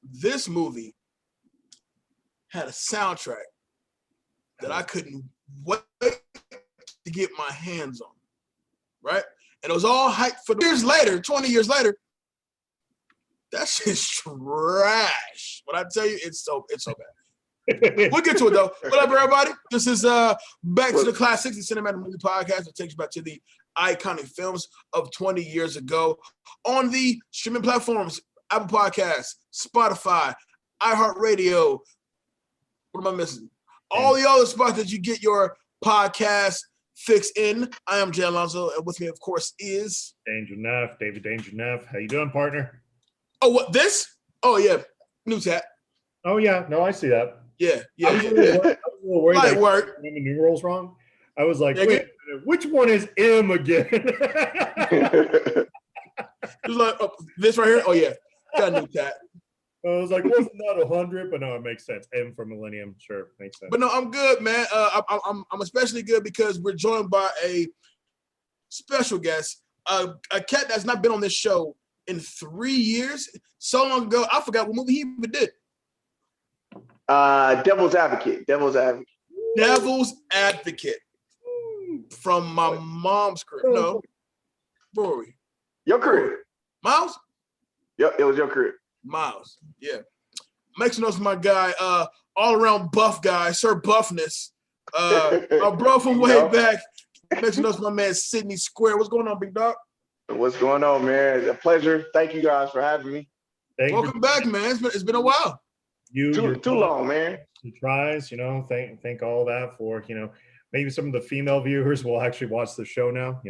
this movie had a soundtrack that I couldn't wait to get my hands on, right? And it was all hyped for years later, 20 years later. That shit's trash. When I tell you, it's so bad. We'll get to it though. What up, everybody? This is Back to the Classics, the Cinematic Movie Podcast that takes you back to the iconic films of 20 years ago on the streaming platforms, Apple Podcasts, Spotify, iHeartRadio. What am I missing? All the other spots that you get your podcast fix in. I am Jay Alonso, and with me, of course, is Danger Neff, David Danger Neff. How you doing, partner? Oh, what this? Oh yeah, new tat. Oh yeah, no, I see that. Yeah. I was a little worried Light that work. I the numerals wrong. I was like, wait a minute, which one is M again? It was like, oh, this right here. Oh yeah, got a new tat. I was like, wasn't that 100? But no, it makes sense. M for Millennium, sure, makes sense. But no, I'm good, man. I'm especially good because we're joined by a special guest, a cat that's not been on this show in 3 years. So long ago, I forgot what movie he even did. Devil's Advocate. Devil's Advocate. From my mom's crib. No. Rory. Your crib. Miles? Yep, it was your crib. Miles. Yeah. Make some notes for my guy, all around buff guy, Sir Buffness. My bro from way back. Make some notes for my man Sydney Square. What's going on, big dog? What's going on, man? It's a pleasure. Thank you guys for having me. Welcome back, man. It's been a while. Too long, man. He tries, thank all that for, maybe some of the female viewers will actually watch the show now,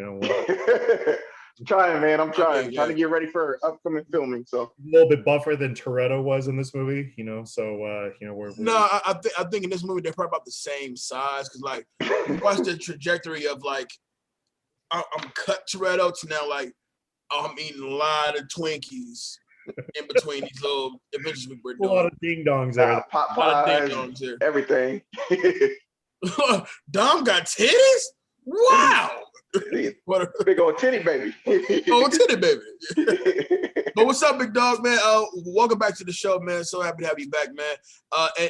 I'm trying, man. I'm trying to get ready for upcoming filming. So a little bit buffer than Toretto was in this movie, so we're no, I think in this movie they're probably about the same size because like watch the trajectory of like I'm cut Toretto to now like I'm eating a lot of Twinkies in between these little adventures we're doing. A lot of ding dongs there. Pot pies, everything. Dom got titties? Wow. What a big old titty baby. Oh, titty baby. But what's up, big dog, man? Welcome back to the show, man. So happy to have you back, man.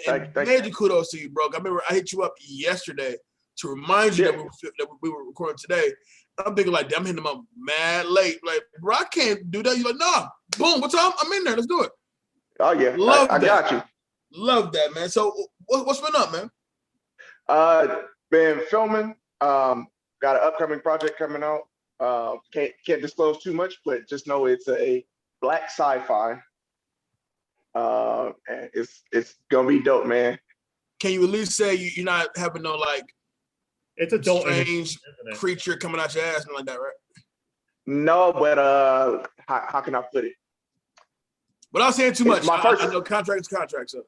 And major kudos to you, bro. I remember I hit you up yesterday to remind you that we were recording today. I'm thinking like, I'm hitting them up mad late. Like, bro, I can't do that. You're like, nah, boom, what time? I'm in there. Let's do it. Oh, yeah. I got you. Love that, man. So what's been up, man? Been filming. Got an upcoming project coming out. Can't disclose too much, but just know it's a black sci-fi. And it's gonna be dope, man. Can you at least say you're not having no like it's adult strange creature coming out your ass, nothing like that, right? No, but how can I put it? Without saying too much, I know contract is contract, so.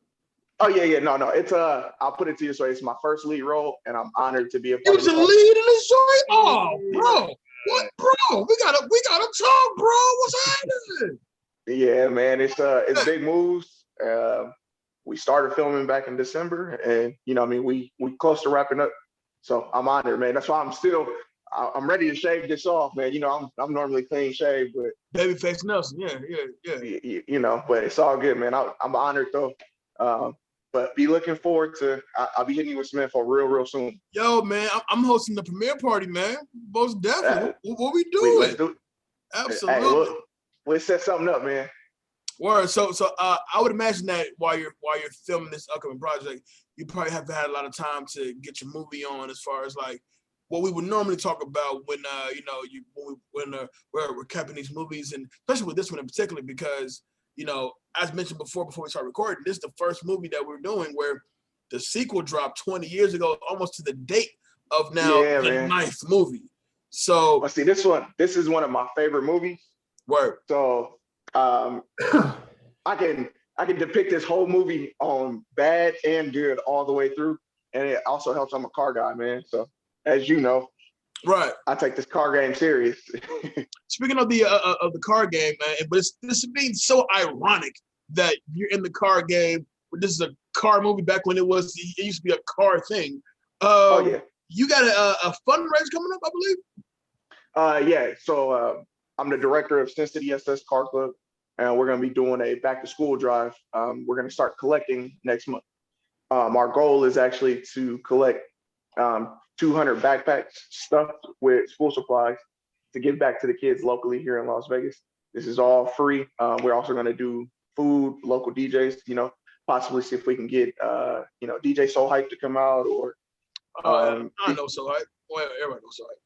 Oh yeah, no. It's I'll put it to you this way. It's my first lead role, and I'm honored to be a part of it. You was a lead in this joint? Oh, bro. What, bro? We gotta talk, bro. What's happening? Yeah, man. It's big moves. We started filming back in December, and we close to wrapping up. So I'm honored, man. That's why I'm ready to shave this off, man. I'm normally clean shaved, but babyface Nelson, yeah. But it's all good, man. I'm honored though. But be looking forward to. I'll be hitting you with Smith for real soon. Yo, man, I'm hosting the premiere party, man. Most definitely. What we doing? Let's do it. Absolutely. Hey, we'll set something up, man. Word. So I would imagine that while you're filming this upcoming project, you probably have had a lot of time to get your movie on, as far as like what we would normally talk about when we're capping these movies, and especially with this one in particular, because as mentioned before we start recording, this is the first movie that we're doing where the sequel dropped 20 years ago, almost to the date of now the ninth movie. So see, this is one of my favorite movies. Word. So I can depict this whole movie on bad and good all the way through. And it also helps. I'm a car guy, man. So as you know, right, I take this car game serious. Speaking of the car game, man, but this is being so ironic that you're in the car game. This is a car movie back when it used to be a car thing. You got a fundraiser coming up, I believe. Yeah. So I'm the director of Sin City SS Car Club, and we're going to be doing a back to school drive. We're going to start collecting next month. Our goal is actually to collect 200 backpacks stuffed with school supplies to give back to the kids locally here in Las Vegas. This is all free. We're also going to do food, local DJs, possibly see if we can get, DJ So Hype to come out, or I know So Hype. Well, everybody knows So Hype.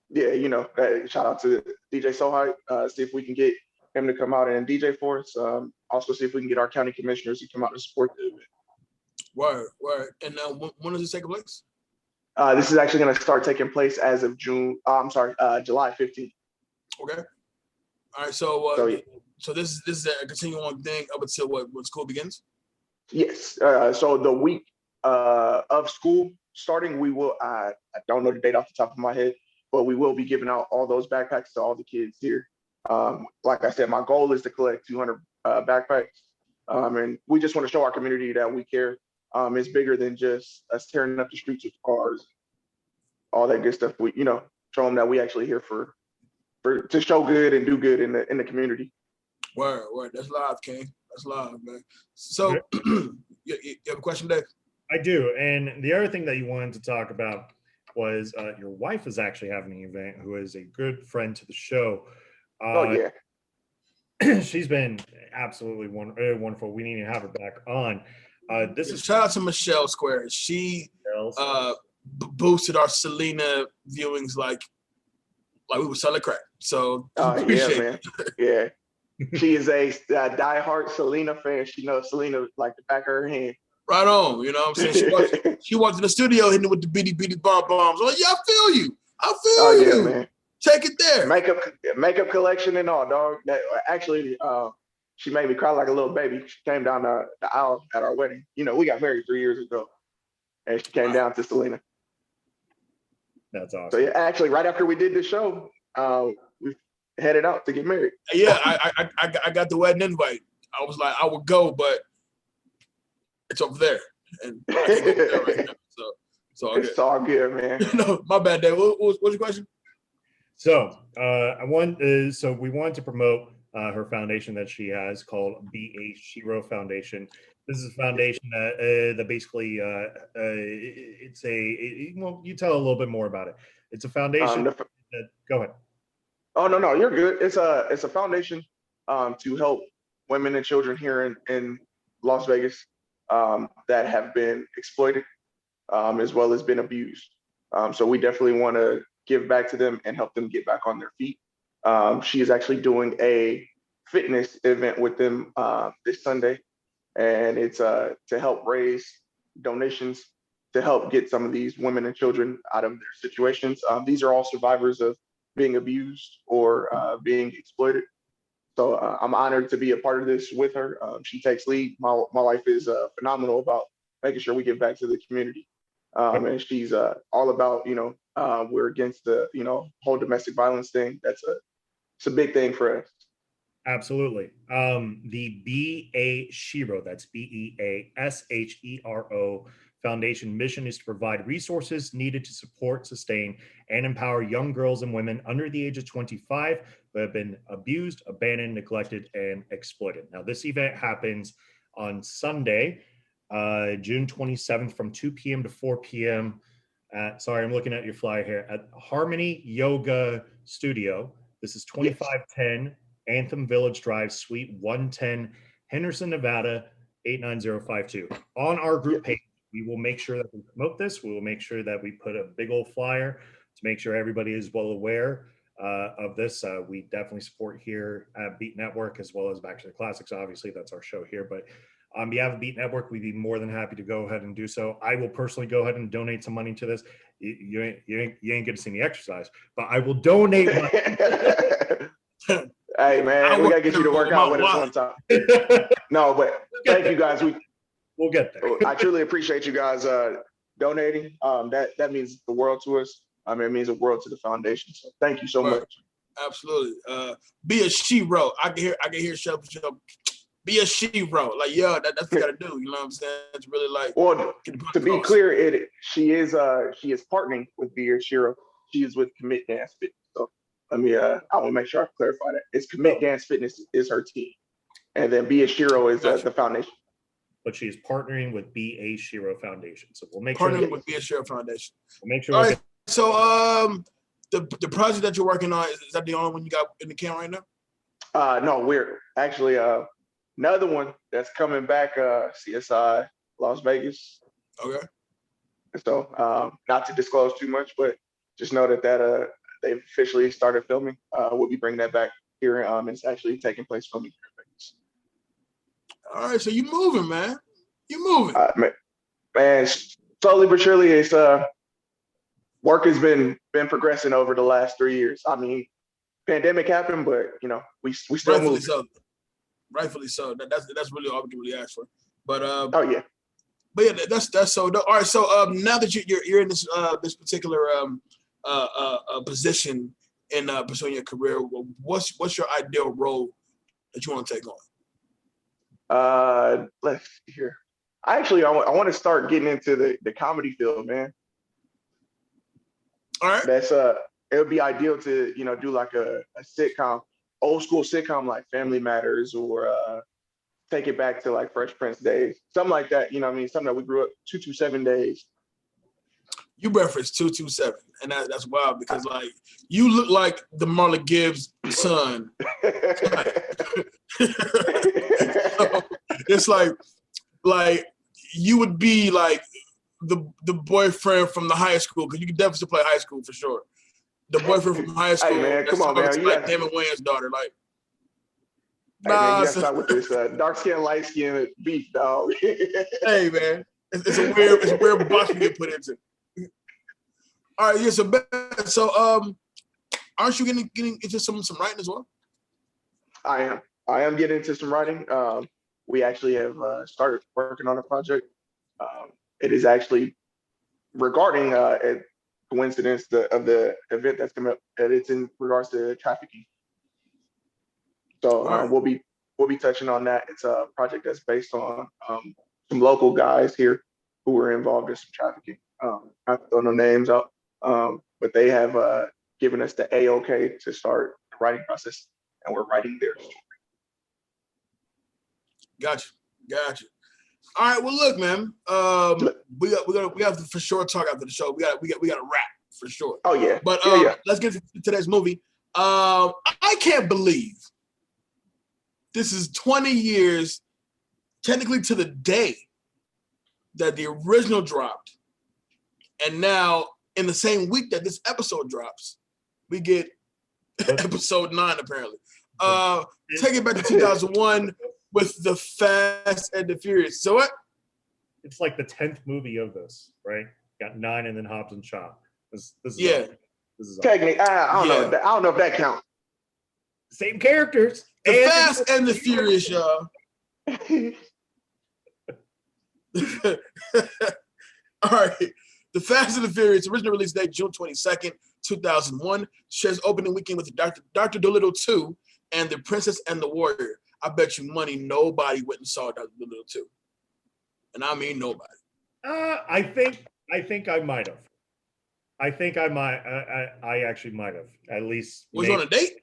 Yeah, shout out to DJ So Hype. See if we can get him to come out and DJ for us. Also see if we can get our county commissioners to come out and support the event. Word. And when does it take place? This is actually going to start taking place as of July 15th. Okay. All right. So yeah. So this is a continuing thing up until when school begins? Yes. So the week of school starting, we will, I don't know the date off the top of my head, but we will be giving out all those backpacks to all the kids here. Like I said, my goal is to collect 200 backpacks. And we just want to show our community that we care. It's bigger than just us tearing up the streets with cars, all that good stuff. We, show them that we actually here for to show good and do good in the community. Word. That's live, King. That's live, man. So, you have a question, Dave? I do. And the other thing that you wanted to talk about was your wife is actually having an event, who is a good friend to the show. Oh, yeah. She's been absolutely wonderful. We need to have her back on. Shout out to Michelle Squares. She boosted our Selena viewings like we were selling crack. So appreciate man. Yeah. She is a diehard Selena fan. She knows Selena like the back of her hand. Right on. You know what I'm saying? She walked in the studio hitting it with the bitty bomb bombs. Oh, yeah, I feel you. Yeah, man. Take it there. Makeup collection and all, dog. Actually, she made me cry like a little baby. She came down the aisle at our wedding. We got married 3 years ago, and she came down to Selena. That's awesome. So yeah, actually, right after we did the show, we headed out to get married. Yeah, I got the wedding invite. I was like, I would go, but it's over there, and I can't go there right now. So it's all good, man. No, my bad, Dave. What's your question? So we want to promote her foundation that she has called Be a Shiro Foundation. This is a foundation that basically it's you tell a little bit more about it. It's a foundation. Go ahead. Oh no, you're good. It's a foundation to help women and children here in Las Vegas that have been exploited as well as been abused. So we definitely want to give back to them and help them get back on their feet. She is actually doing a fitness event with them this Sunday, and it's to help raise donations to help get some of these women and children out of their situations. These are all survivors of being abused or being exploited. So I'm honored to be a part of this with her. She takes lead. My wife is phenomenal about making sure we give back to the community. And she's all about, we're against the, whole domestic violence thing. It's a big thing for us. Absolutely. The Be a Shiro, that's BEASHERO Foundation mission is to provide resources needed to support, sustain, and empower young girls and women under the age of 25 who have been abused, abandoned, neglected, and exploited. Now, this event happens on Sunday, June 27th from 2 p.m. to 4 p.m. Sorry, I'm looking at your flyer here at Harmony Yoga Studio. This is 2510 Anthem Village Drive, Suite 110, Henderson, Nevada, 89052. On our group page, we will make sure that we promote this. We will make sure that we put a big old flyer to make sure everybody is well aware of this. We definitely support here at Beat Network as well as Back to the Classics. Obviously, that's our show here. But on behalf of Beat Network, we'd be more than happy to go ahead and do so. I will personally go ahead and donate some money to this. You ain't going to see me exercise, but I will donate money. Hey, man, we got to get you to work out with us one time. No, but thank you, guys. We'll get there. I truly appreciate you guys donating. That means the world to us. It means the world to the foundation. So thank you so much. Absolutely. Be a Shiro. I can hear show. Be a Shiro. Like, that's what you gotta do. You know what I'm saying? It's really like. Well, to be clear, she is partnering with Be a Shiro. She is with Commit Dance Fitness. So I want to make sure I clarify that. It's Commit Dance Fitness is her team. and then Be a Shiro is Gotcha. the foundation. But she's partnering with B.A. Shiro Foundation. So we'll make Partnering sure with Be a Shiro Foundation. we'll make sure. All We'll right. So the project that you're working on, is that the only one you got in the can right now? No, we're actually another one that's coming back, CSI Las Vegas. Okay. So not to disclose too much, but just know that they've officially started filming. We'll be bringing that back here. It's actually taking place filming here in Vegas. All right, so you moving, man. You moving. Man, slowly but surely, it's work has been progressing over the last 3 years. I mean, pandemic happened, but you know, we still Rightfully move. so. Rightfully so. That's really all we can really ask for. But Oh yeah. But yeah, that's so dope. All right, so now that you're in this this particular position in pursuing your career, what's your ideal role that you want to take on? Let's see here. I want to start getting into the comedy field, man. All right. That's it would be ideal to, you know, do like a sitcom, old school sitcom like Family Matters, or take it back to like Fresh Prince days, something like that. You know what I mean? Something that we grew up 227 days. You referenced 227, and that's wild because like you look like the Marla Gibbs son. So, it's like you would be like the boyfriend from the high school, because you could definitely play high school for sure. The boyfriend from high school. Hey man, come on, man. Like Damon Wayans' daughter. Like, hey, man, you gotta stop with this dark skin, light skin beef, dog. Hey man, it's a weird box we get put into. All right, yeah. So aren't you getting into some writing as well? I am getting into some writing. We actually have started working on a project. It is actually regarding a coincidence of the event that's coming up, and it's in regards to trafficking. So Right. we'll be touching on that. It's a project that's based on some local guys here who were involved in some trafficking. I have to throw no names out, but they have given us the A-OK to start the writing process, and we're writing their story. Gotcha. All right. Well, look, man. We have to for sure talk after the show. We got to wrap for sure. Oh yeah. But yeah. let's get to today's movie. I can't believe this is 20 years, technically to the day that the original dropped, and now in the same week that this episode drops, we get episode 9 apparently. Take it back to 2001 with the Fast and the Furious. So what? It's like the 10th movie of this, right? Got 9 and then Hobbs and Shaw. This is Yeah. awesome. This is Technically, I don't know. I don't know if that counts. same characters. The Fast and the Furious, y'all. All right. The Fast and the Furious, original release date June 22nd, 2001. Shares opening weekend with Dr. Dolittle 2 and The Princess and the Warrior. I bet you money nobody went and saw Dr. Dolittle 2. And I mean nobody. I think I might have. I think I might. I actually might have. At least. Was you on a date?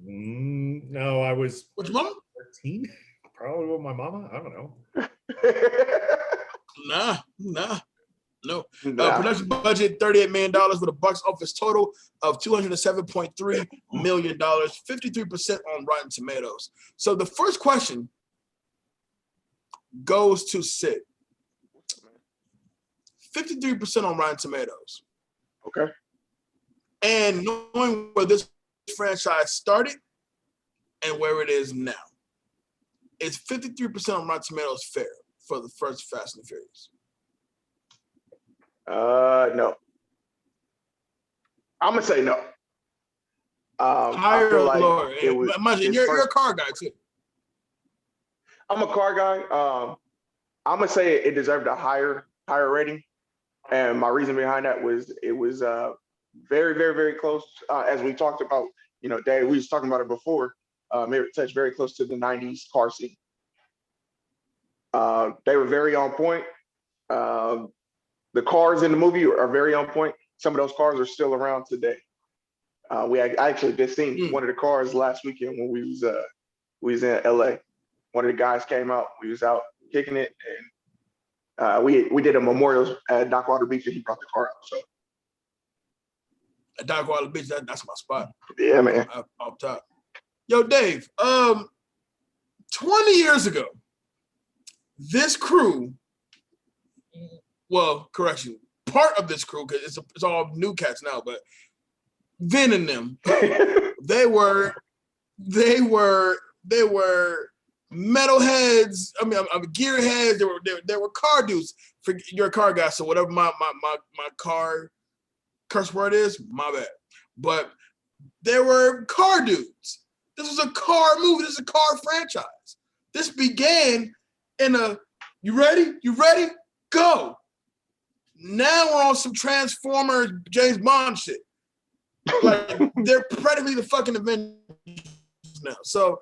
No, I was. With your mama? 13? Probably with my mama. I don't know. Nah. No. Production budget $38 million with a box office total of $207.3 million, 53% on Rotten Tomatoes. So the first question goes to Sid. 53% on Rotten Tomatoes. Okay. And knowing where this franchise started and where it is now, is 53% on Rotten Tomatoes fair for the first Fast and the Furious? No. I'm gonna say no. Higher or lower? Imagine you're a car guy too. I'm a car guy. I'm gonna say it deserved a higher rating, and my reason behind that was it was very, very, very close. As we talked about, you know, Dave, we was talking about it before. It touched very close to the '90s car scene. They were very on point. The cars in the movie are very on point. Some of those cars are still around today. I actually just seen one of the cars last weekend when we was in LA. one of the guys came out. We was out kicking it, and we did a memorial at Dockwater Beach, and he brought the car out. So At Dockwater Beach, that's my spot. yeah, man. Off top. Yo, Dave. 20 years ago, this crew. Well, correction. Part of this crew, because it's all new cats now, but Vin and them, they were metalheads. I mean, gearheads. They were car dudes. You're a car guy, so whatever my car curse word is, my bad. But they were car dudes. This was a car movie. This is a car franchise. This began in a, you ready? You ready? Go. Now we're on some Transformers, James Bond shit. Like, they're practically the fucking Avengers now. So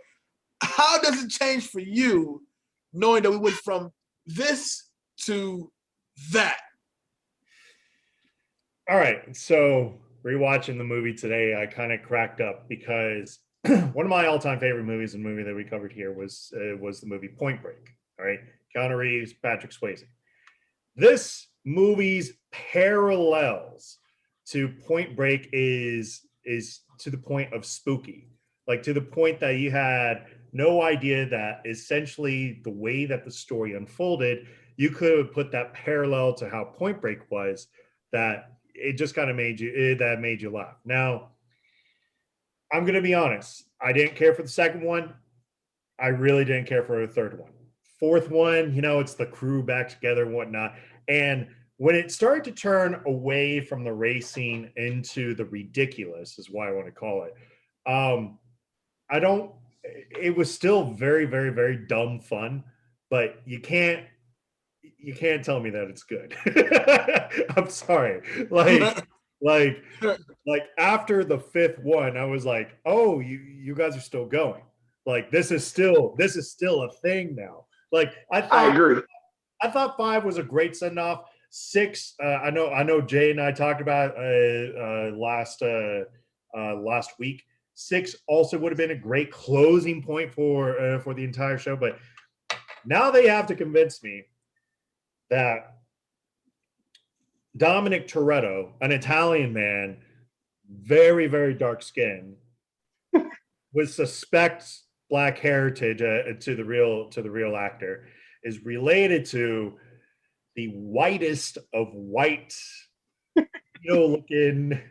how does it change for you knowing that we went from this to that? All right. So rewatching the movie today, I kind of cracked up because one of my all-time favorite movies, and movie that we covered here, was the movie Point Break. All right. Keanu Reeves, Patrick Swayze. This movie's parallels to Point Break is to the point of spooky, like to the point that you had no idea that essentially the way that the story unfolded, you could have put that parallel to how Point Break was, that it just kind of made you laugh. Now, I'm going to be honest. I didn't care for the second one. I really didn't care for the third one. Fourth one, it's the crew back together and whatnot. And when it started to turn away from the racing into the ridiculous, is what I want to call it. It was still very, very, very dumb fun, but you can't tell me that it's good. I'm sorry. Like after the fifth one, I was like, oh, you guys are still going. Like, this is still a thing now. Like, I agree. I thought 5 was a great send off. 6, I know Jay and I talked about last week. 6 also would have been a great closing point for the entire show, but now they have to convince me that Dominic Toretto, an Italian man, very, very dark skin, with suspect black heritage to the real actor, is related to the whitest of white, looking,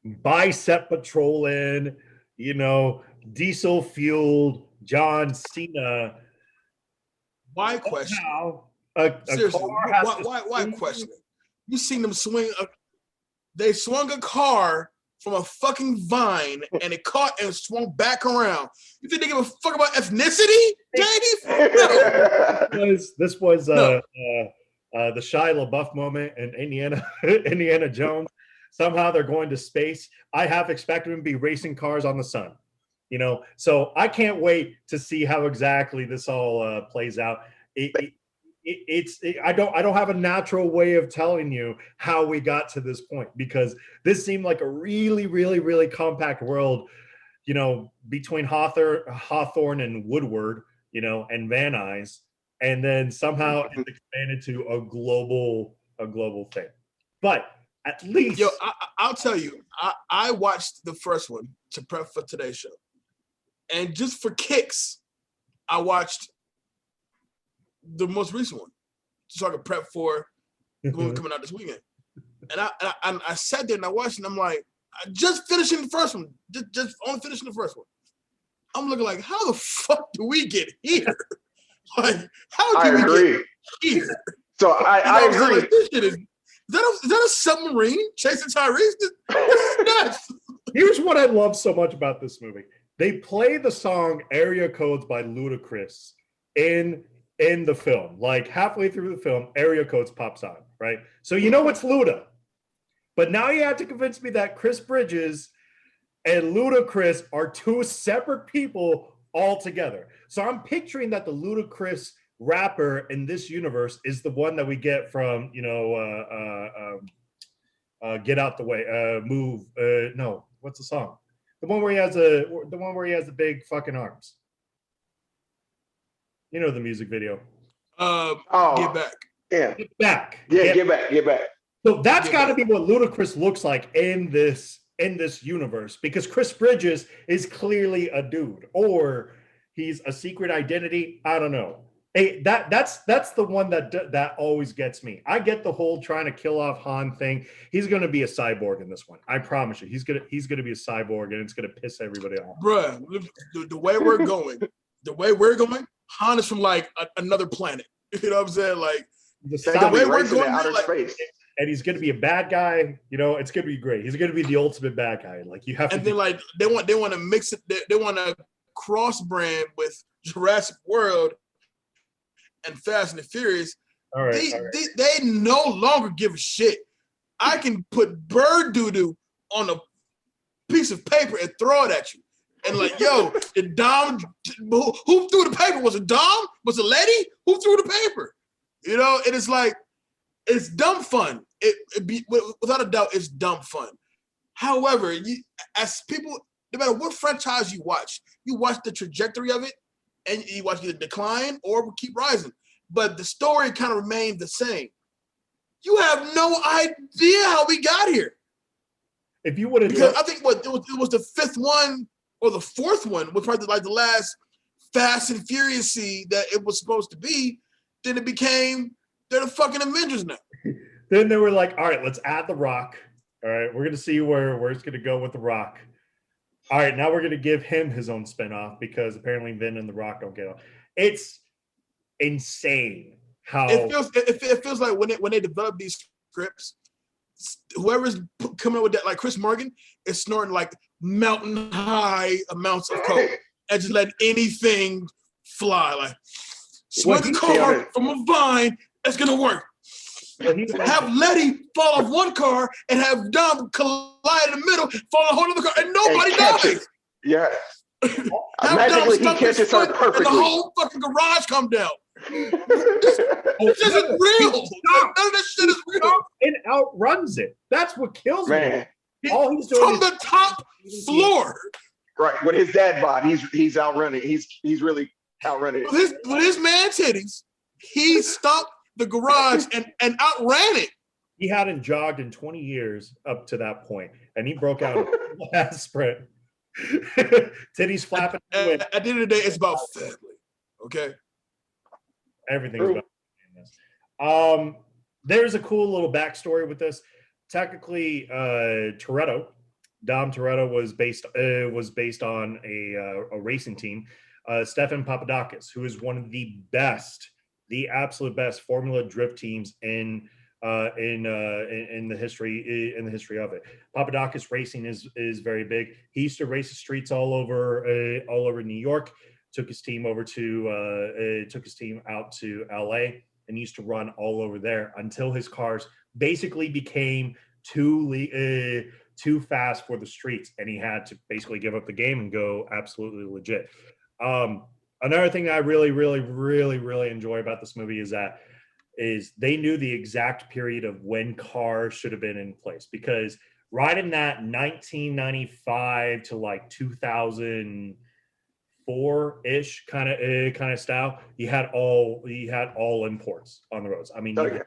bicep patrolling, diesel fueled John Cena. Why question? Seriously, why question? You seen them swing? They swung a car from a fucking vine, and it caught and swung back around. You think they give a fuck about ethnicity, Dave? No. This was the Shia LaBeouf moment in Indiana Jones. Somehow they're going to space. I have expected them to be racing cars on the sun. So I can't wait to see how exactly this all plays out. I don't have a natural way of telling you how we got to this point, because this seemed like a really, really, really compact world, between Hawthorne and Woodward, and Van Nuys, and then somehow it's expanded to a global thing. But at least, I'll tell you, I watched the first one to prep for today's show, and just for kicks, I watched the most recent one so I could prep for the one coming out this weekend. And I sat there and I watched, and I'm like, just finishing the first one, just only finishing the first one. I'm looking like, how the fuck do we get here? Like, how do we get here? So I agree. Like, this shit is that a submarine chasing Tyrese? This is nuts. Here's what I love so much about this movie. They play the song Area Codes by Ludacris in the film. Like, halfway through the film, Area Codes pops on, right? So it's Luda. But now you have to convince me that Chris Bridges and Ludacris are two separate people altogether. So I'm picturing that the Ludacris rapper in this universe is the one that we get from, Get Out the Way, Move. No, what's the song? The one where he has the big fucking arms. You know the music video. Get Back. Yeah. Get Back. Yeah, Get Back. Get Back. So that's Get got to Back. be what Ludacris looks like in this universe, because Chris Bridges is clearly a dude, or he's a secret identity. I don't know. Hey, that's the one that always gets me. I get the whole trying to kill off Han thing. He's going to be a cyborg in this one. I promise you. He's gonna be a cyborg, and it's going to piss everybody off. Bruh, the way we're going, Han is from like another planet. You know what I'm saying? Like The way we're going, outer space. And he's going to be a bad guy. You know, it's going to be great. He's going to be the ultimate bad guy. Like you have to. And then like they want to mix it. They want to cross brand with Jurassic World and Fast and the Furious. All right, they no longer give a shit. I can put bird doo-doo on a piece of paper and throw it at you. And like, yo, the Dom, who threw the paper? Was it Dom? Was it Letty? Who threw the paper? You know, and it's like, it's dumb fun. Without a doubt, it's dumb fun. However, as people, no matter what franchise you watch the trajectory of it, and you watch the decline or keep rising. But the story kind of remained the same. You have no idea how we got here. If you would have, because I think it was the fifth one or the fourth one was probably like the last Fast and Furious that it was supposed to be. Then it became they're the fucking Avengers now. Then they were like, all right, let's add The Rock. All right, we're gonna see where it's gonna go with The Rock. All right, now we're gonna give him his own spinoff because apparently Vin and The Rock don't get on. It's insane how it feels like when they develop these scripts, whoever's coming up with that, like Chris Morgan, is snorting like mountain high amounts of coke and just letting anything fly. Like swing a car from a vine, that's gonna work. Have Letty fall off one car and have Dom collide in the middle, fall on a whole other car, and nobody dies. Yeah. Magically he catches her perfectly. And the whole fucking garage come down. This isn't real. None of this shit is real. And outruns it. That's what kills me. All he's doing from the top floor. Right. With his dad bod, he's outrunning. He's really outrunning. With his man titties, he stopped the garage and outran it. He hadn't jogged in 20 years up to that point, and he broke out a last sprint. Titties flapping. At the end of the day, it's about family. Okay. Everything's about this. There's a cool little backstory with this. Technically, Toretto, Dom Toretto was based on a racing team. Stefan Papadakis, who is one of the absolute best Formula Drift teams in the history of it. Papadakis Racing is very big. He used to race the streets all over New York. Took his team out to LA and used to run all over there until his cars basically became too fast for the streets, and he had to basically give up the game and go absolutely legit. Another thing that I really, really, really, really enjoy about this movie is they knew the exact period of when cars should have been in place, because right in that 1995 to like 2004-ish kind of style, you had all imports on the roads. I mean, you had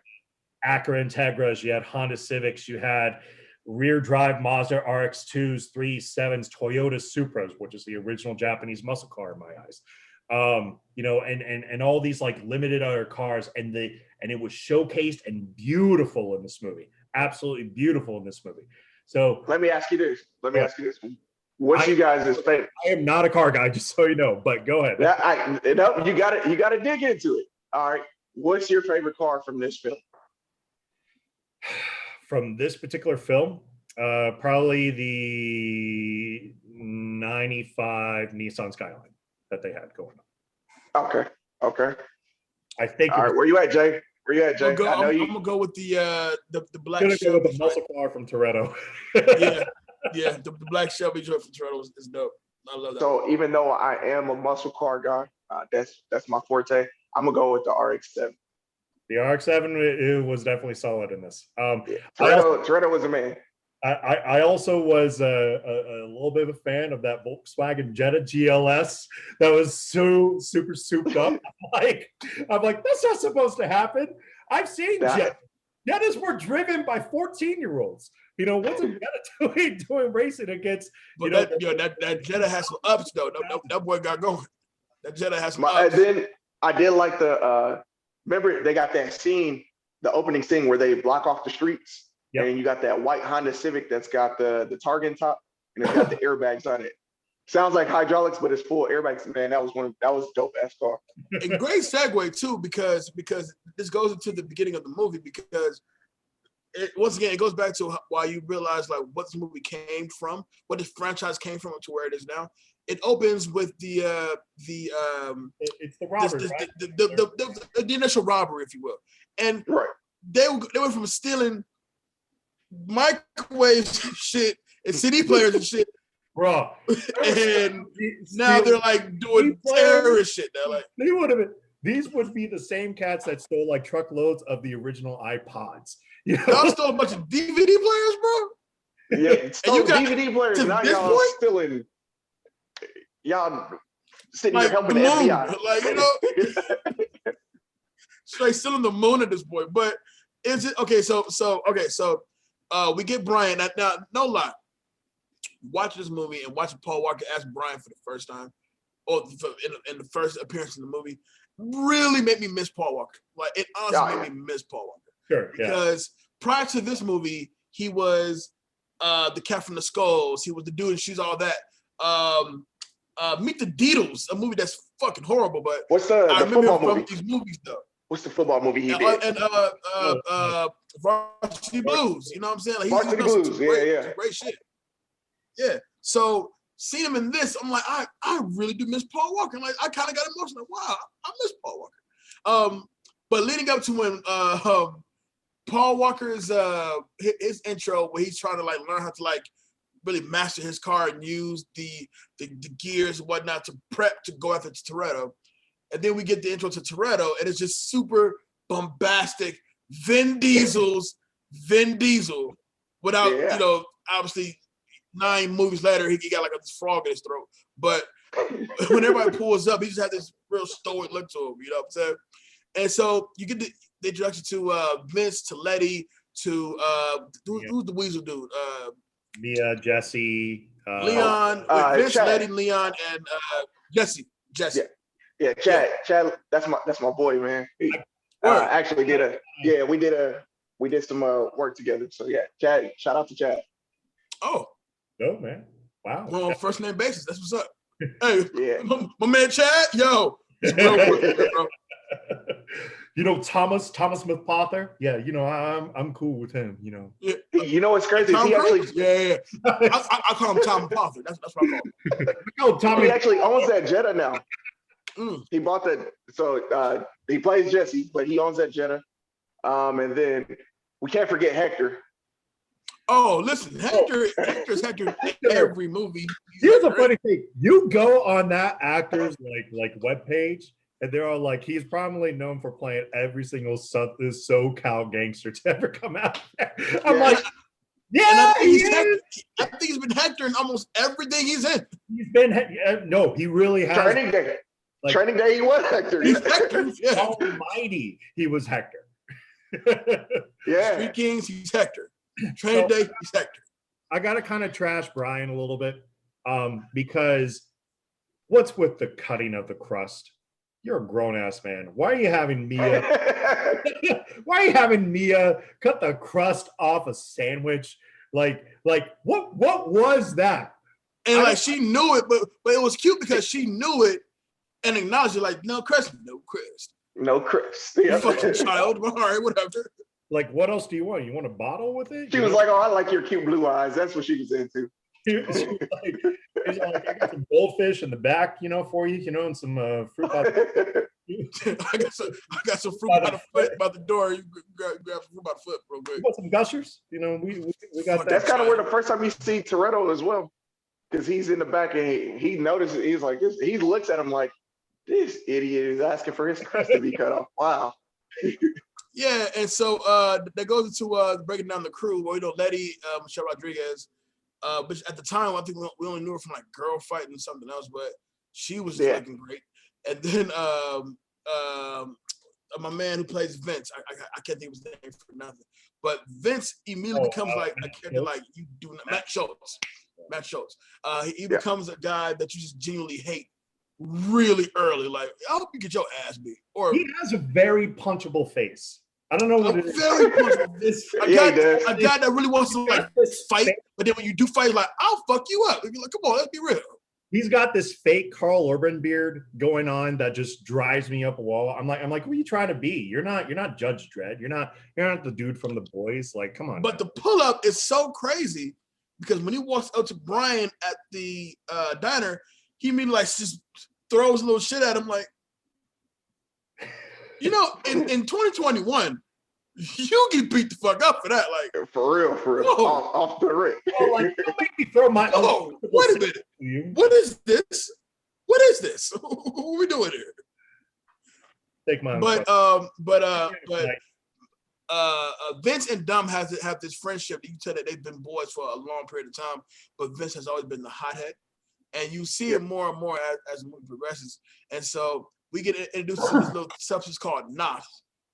Acura Integras, you had Honda Civics, you had rear drive Mazda RX-2s, 3.7s, Toyota Supras, which is the original Japanese muscle car in my eyes. And all these like limited other cars, and it was showcased and beautiful in this movie. Absolutely beautiful in this movie. So let me ask you this. What's you guys' favorite? I am not a car guy, just so you know, but go ahead. Yeah, you gotta dig into it. All right. What's your favorite car from this film? From this particular film, probably the 95 Nissan Skyline that they had going on. Okay. I think. All right, where you at, Jay? I'm gonna go with the black Shelby. Shelby. Go with the muscle car from Toretto. yeah. The black Shelby truck from Toretto is dope. I love that. So even though I am a muscle car guy, that's my forte. I'm gonna go with the RX-7. The RX-7 it was definitely solid in this. Toretto was a man. I also was a little bit of a fan of that Volkswagen Jetta GLS that was so super souped up. I'm like, that's not supposed to happen. I've seen Jettas. Jettas were driven by 14-year-olds. What's a Jetta doing racing against? That Jetta has some ups though. That boy got going. That Jetta has some ups. And then I did like remember they got that scene, the opening scene where they block off the streets. Yep. And you got that white Honda Civic that's got the target top and it's got the airbags on it. Sounds like hydraulics, but it's full airbags. Man, that was dope ass car. And great segue too, because this goes into the beginning of the movie, because once again it goes back to why you realize like what this movie came from, what this franchise came from to where it is now. It opens with it's the robbery, right? the initial robbery, if you will, and right. They went from stealing microwave shit and CD players and shit, bro. And now they're like doing terrorist shit. They're like, these would be the same cats that stole like truckloads of the original iPods. Y'all stole a bunch of DVD players, bro. Yeah, stole DVD players. Now y'all stealing. Y'all sitting here helping the FBI. Like straight still on the moon at this point. But is it okay? So we get Brian. Now, no lie. Watching this movie and watching Paul Walker as Brian for the first time, or in the first appearance in the movie, really made me miss Paul Walker. Like it honestly made me miss Paul Walker. Sure. Because prior to this movie, he was the cat from the Skulls. He was the dude in Shoes, all that. Meet the Deedles, a movie that's fucking horrible, but what's I remember football him from movie? these movies though. What's the football movie he did? And Varsity Blues, you know what I'm saying? Like, Varsity Blues, great shit. Yeah. So seeing him in this, I'm like, I really do miss Paul Walker. Like I kind of got emotional. Like, wow, I miss Paul Walker. But leading up to when Paul Walker's his intro, where he's trying to like learn how to like really master his car and use the gears and whatnot to prep to go after Toretto. And then we get the intro to Toretto, and it's just super bombastic. Vin Diesel without, obviously 9 movies later, he got like a frog in his throat. But when everybody pulls up, he just had this real stoic look to him, you know what I'm saying? And so you get the introduction to Vince, to Letty, to who's the Weasel dude? Mia, Jesse, Leon, Vince, Letty, Leon, and Jesse. Yeah, Chad. That's my boy, man. He actually we did some work together. So yeah, Chad. Shout out to Chad. Oh, man! Wow. We're on first name basis. That's what's up. Hey, my man Chad, yo. Bro. Thomas Smith-Pother. Yeah, I'm cool with him. Yeah. You know what's crazy? Tom He actually, I call him Tom Pother. That's what I call him. Tommy. He actually owns that Jetta now. He bought so he plays Jesse, but he owns that Jetta. And then we can't forget Hector. Oh, listen, Hector's Hector in every movie. Here's a funny thing. You go on that actor's like webpage, and they're all like, he's probably known for playing every single SoCal gangster to ever come out there. I'm like, yeah, I think he's been Hector in almost everything he's in. He's been no, he really has. Training Day, he was Hector. He's Hector. Yeah. Almighty, he was Hector. Yeah. Street Kings, he's Hector. Training Day, he's Hector. I gotta kind of trash Brian a little bit, because what's with the cutting of the crust? You're a grown ass man. Why are you having Mia? Why are you having Mia cut the crust off a sandwich? Like what was that? And like she knew it, but it was cute because she knew it and acknowledged it. Like, no crust. Yeah. You fucking child. All right, whatever. Like, what else do you want? You want a bottle with it? She was like, "Oh, I like your cute blue eyes." That's what she was into. She was like, I got some goldfish in the back, for you, and some fruit by the I got some fruit by the door. You grab some fruit by the foot, real quick. You want some gushers? We got that. That's kind of where the first time you see Toretto as well, because he's in the back and he notices. He's like, he looks at him like, this idiot is asking for his crust to be cut off. Wow. Yeah, and so that goes into breaking down the crew. Well, Letty, Michelle Rodriguez, but at the time, I think we only knew her from like Girl Fight and something else, but she was just looking great. And then my man who plays Vince, I can't think of his name for nothing, but Vince immediately becomes like a character like you do. Matt Schultz. Matt Schultz. He becomes a guy that you just genuinely hate really early. Like, I hope you get your ass beat. Or he has a very punchable face. I don't know what it is. Very punchable. A guy that really wants to like fight, but then when you do fight, like, I'll fuck you up. You're like, come on, let's be real. He's got this fake Carl Urban beard going on that just drives me up a wall. I'm like, who are you trying to be? You're not Judge Dredd. You're not the dude from The Boys. Like, come on. But the pull up is so crazy because when he walks up to Brian at the diner, he immediately like just throws a little shit at him. Like, in 2021, you get beat the fuck up for that. Like, for real. Off the rip. Oh, like, don't make me throw my own. Wait a minute. What is this? What is this? What are we doing here? Take my own. But Vince and Dom have this friendship. You can tell that they've been boys for a long period of time, but Vince has always been the hothead. And you see it more and more as the movie progresses. And so we get introduced to this little substance called NOS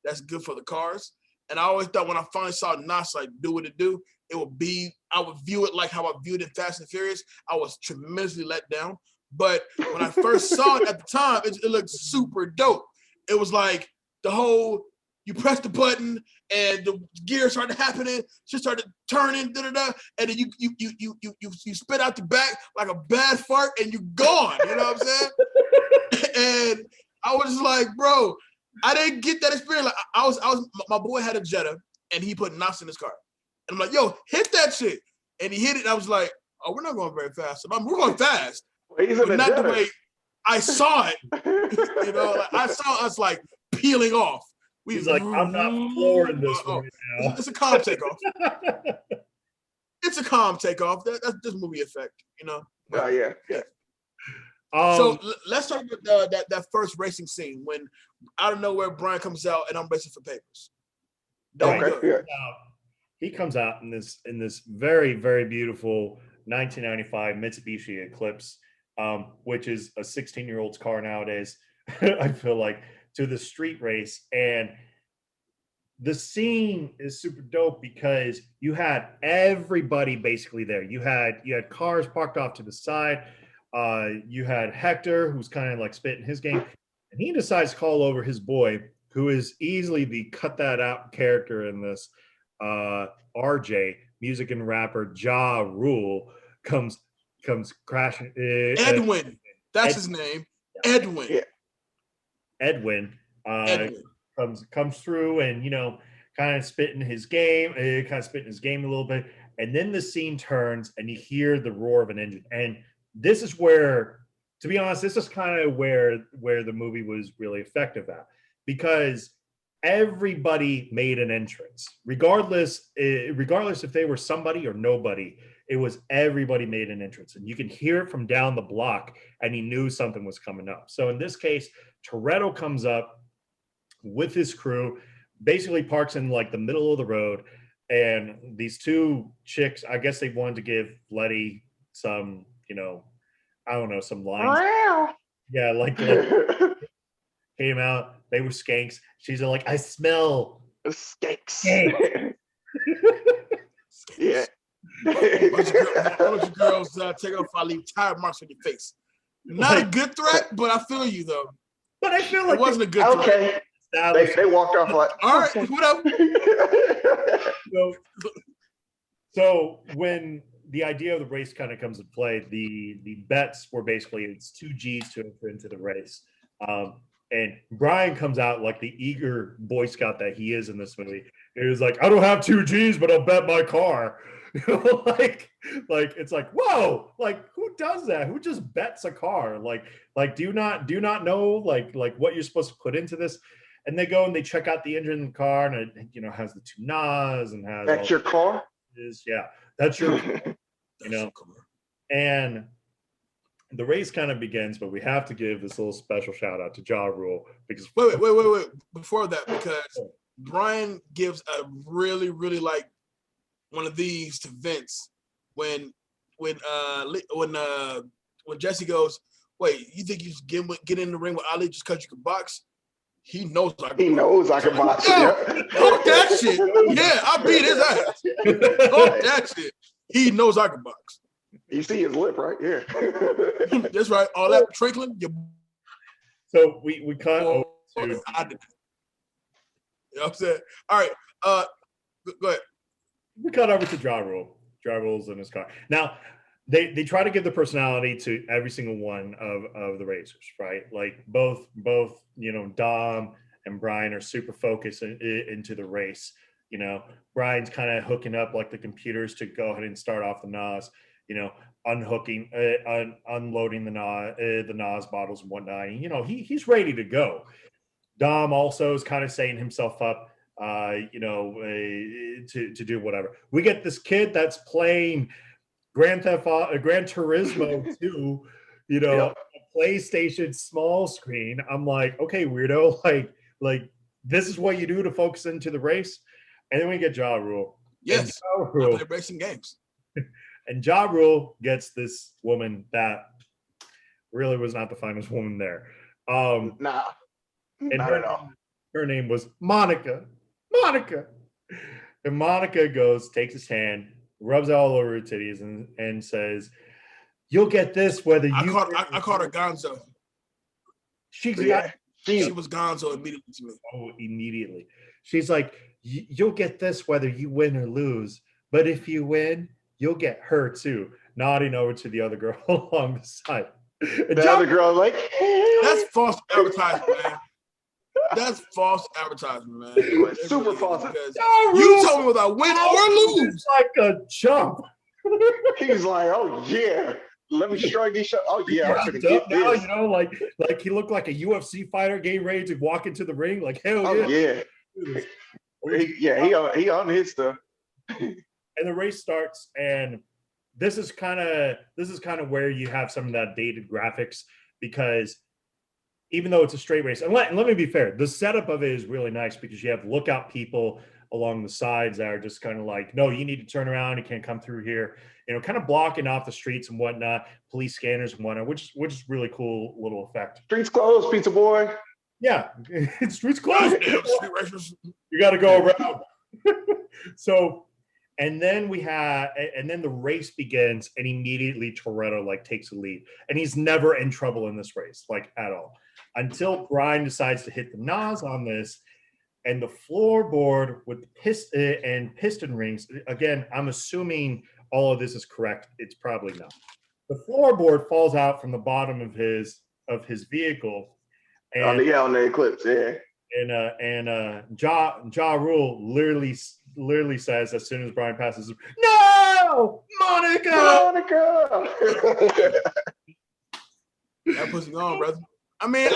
that's good for the cars. And I always thought when I finally saw NOS like do what it do, I would view it like how I viewed it Fast and Furious. I was tremendously let down. But when I first saw it at the time, it looked super dope. It was like the whole, you press the button and the gears started happening, shit started turning, and then you spit out the back like a bad fart and you're gone. You know what I'm saying? And I was just like, bro, I didn't get that experience. Like I was my boy had a Jetta and he put NOS in his car. And I'm like, yo, hit that shit. And he hit it and I was like, oh, we're not going very fast. We're going fast. But not the way I saw it. Like I saw us like peeling off. He's like, I'm not flooring this right now. It's a calm takeoff. It's a calm takeoff. That's this movie effect, Oh, yeah. So let's talk about that first racing scene when out of nowhere Brian comes out and I'm racing for papers. He comes out in this very, very beautiful 1995 Mitsubishi Eclipse, which is a 16-year-old's car nowadays. I feel like, to the street race. And the scene is super dope because you had everybody basically there. You had cars parked off to the side. You had Hector, who's kind of like spitting his game, and he decides to call over his boy, who is easily the cut that out character in this. RJ, music and rapper Ja Rule, comes crashing. Edwin, that's his name. Edwin. Yeah. Edwin comes through and kind of spitting his game a little bit, and then the scene turns and you hear the roar of an engine. And this is where, to be honest, this is kind of where the movie was really effective at, because everybody made an entrance, regardless if they were somebody or nobody. It was everybody made an entrance, and you can hear it from down the block, and he knew something was coming up. So in this case, Toretto comes up with his crew, basically parks in like the middle of the road, and these two chicks, I guess they wanted to give Letty some, I don't know, some lines. Yeah, like came out, they were skanks. She's like, I smell skanks. Yeah. All of you girls take off, I leave tire marks on your face. Not a good threat, but I feel you though. But I feel like it wasn't a good threat. They walked off like, all right, whatever. So when the idea of the race kind of comes into play, the bets were basically it's 2 G's to enter into the race. And Brian comes out like the eager Boy Scout that he is in this movie. He was like, I don't have 2 G's, but I'll bet my car. Like it's like, whoa, like who does that? Who just bets a car? Like do you not know like what you're supposed to put into this? And they go and they check out the engine in the car, and it has the 2 NOS and has that's your car? Yeah, that's your car. And the race kind of begins, but we have to give this little special shout out to Ja Rule because wait. Before that, because Brian gives a really like one of these to Vince when Jesse goes, wait, you think you get in the ring with Ali just because you can box? He knows I can box. Yo, talk that shit. Yeah, I beat his ass. Talk that shit. He knows I can box. You see his lip, right? Yeah. That's right. All that trickling. So we cut over to. I did that. You know what I'm saying? All right. Go ahead. We cut over to Ja Rule. Ja Rule's in his car. Now, they try to give the personality to every single one of the racers, right? Like both Dom and Brian are super focused into the race. Brian's kind of hooking up like the computers to go ahead and start off the NOS. Unhooking, unloading the NOS bottles and whatnot. He's ready to go. Dom also is kind of setting himself up, to do whatever. We get this kid that's playing Gran Turismo 2, Yep. PlayStation small screen. I'm like, okay, weirdo, like this is what you do to focus into the race. And then we get Ja Rule. Yes, I play racing games. And Ja Rule gets this woman that really was not the finest woman there. Nah, not at all. Her name was Monica. And Monica takes his hand, rubs it all over her titties, and says, "You'll get this whether you." I called her Gonzo. She was Gonzo immediately to me. Oh, immediately. She's like, "You'll get this whether you win or lose, but if you win, you'll get her too." Nodding over to the other girl along the side. The other girl like, that's false advertisement, man. That's false advertisement, man. Super false. You told me whether I win or lose. Like a chump. He's like, oh yeah, let me shrug these shut. Oh yeah, I'm gonna get now, this. Like he looked like a UFC fighter getting ready to walk into the ring. Like hell yeah. He on his stuff. And the race starts, and this is kind of where you have some of that dated graphics, because even though it's a straight race, and let me be fair, the setup of it is really nice because you have lookout people along the sides that are just kind of like, no, you need to turn around, you can't come through here, kind of blocking off the streets and whatnot, police scanners and whatnot, which is really cool little effect. Streets closed, pizza boy. Yeah, streets closed. You got to go around. So, and then the race begins, and immediately Toretto takes the lead, and he's never in trouble in this race, at all, until Brian decides to hit the NOS on this, and the floorboard with piston rings. Again, I'm assuming all of this is correct. It's probably not. The floorboard falls out from the bottom of his vehicle, and on the Eclipse, yeah. And Ja Rule literally says, as soon as Brian passes, "No, Monica!" That pussy gone, brother. I mean,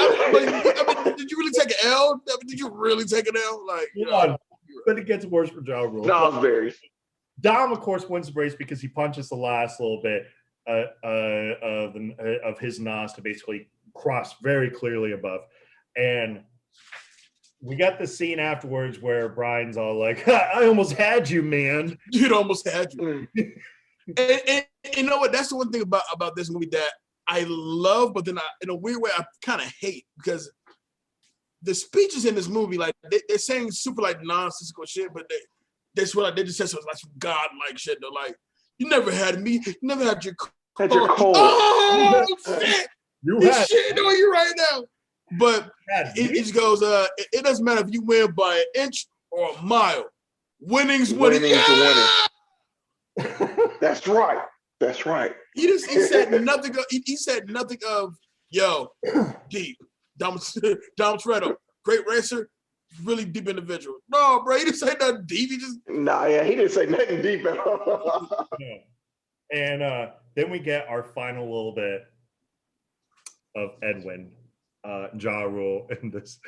did you really take an L? Did you really take an L? But it gets worse for Ja Rule. Dom, of course, wins the race because he punches the last little bit of his NOS to basically cross very clearly above. And we got the scene afterwards where Brian's all like, "I almost had you, man." Dude, almost had you. and you know what? That's the one thing about this movie that I love, but then in a weird way, I kind of hate, because the speeches in this movie, they're saying super nonsensical shit, but they swear they just said some God-like shit. They're like, "You never had me. You never had your cold." Oh shit! He's shitting on you right now. But it just goes, it doesn't matter if you win by an inch or a mile. Winning's winning. Yeah! That's right. That's right. He said nothing. He said nothing of, yo, deep. Dom Toretto, great racer, really deep individual. No, bro, he didn't say nothing deep. He didn't say nothing deep at all. And then we get our final little bit of Edwin. Ja Rule in this.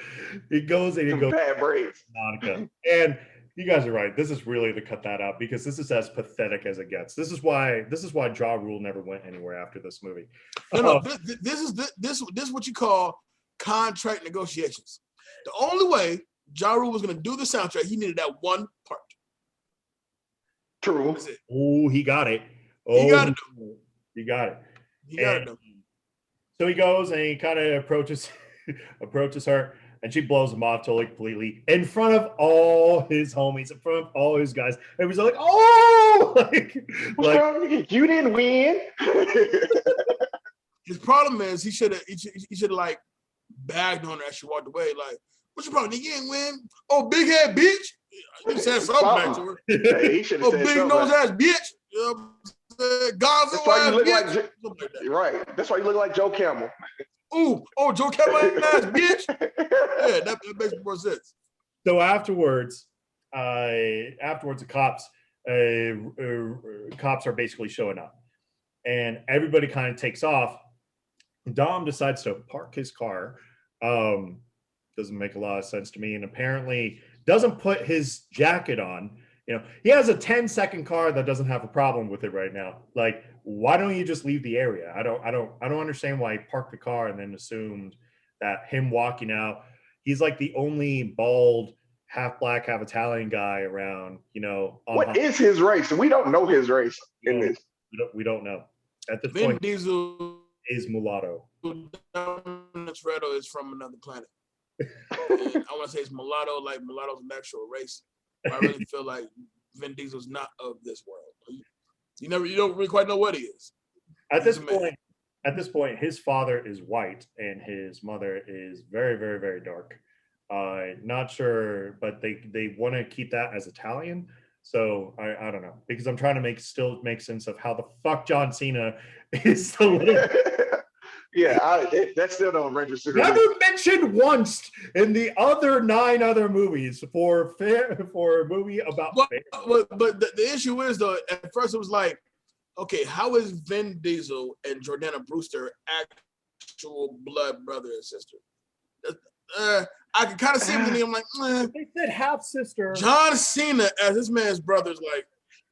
He goes bad braids. Monica. And You guys are right. This is really to cut that out because this is as pathetic as it gets. This is why Ja Rule never went anywhere after this movie. No. This is what you call contract negotiations. The only way Ja Rule was going to do the soundtrack, he needed that one part. True. Oh, he got it. Oh, He got it. He got it. He got it. So he goes and he kind of approaches her, and she blows him off totally completely in front of all his homies, in front of all his guys. And he's like, "Oh, like you didn't win." His problem is he should have like bagged on her as she walked away. Like, what's your problem? You didn't win. Oh, big head bitch. You said something back to her. Yeah, he should have said big nose ass bitch. Gonzo ass bitch. Right. That's why you look like Joe Camel. Joe Camel ass bitch. Yeah, that makes more sense. So afterwards, the cops are basically showing up, and everybody kind of takes off. Dom decides to park his car. Doesn't make a lot of sense to me, and apparently doesn't put his jacket on. You know, he has a 10-second car that doesn't have a problem with it right now. Like, why don't you just leave the area? I don't understand why he parked the car and then assumed that him walking out, he's like the only bald, half black, half Italian guy around, you know. What is his race? We don't know his race in this. We don't know. At this Vin point, Diesel is mulatto. Toretto is from another planet. I want to say it's mulatto, like mulatto's an actual race. I really feel like Vin Diesel's not of this world. You don't really quite know what he is. At this point, his father is white and his mother is very, very, very dark. Not sure, but they want to keep that as Italian. So I don't know, because I'm trying to make sense of how the fuck John Cena is the little. Yeah, that still don't register. Never mentioned once in the other 9 other movies for a movie about. But the issue is though, at first it was like, okay, how is Vin Diesel and Jordana Brewster actual blood brother and sister? I can kind of see him, and I'm like, they said half sister. John Cena as this man's brother's like,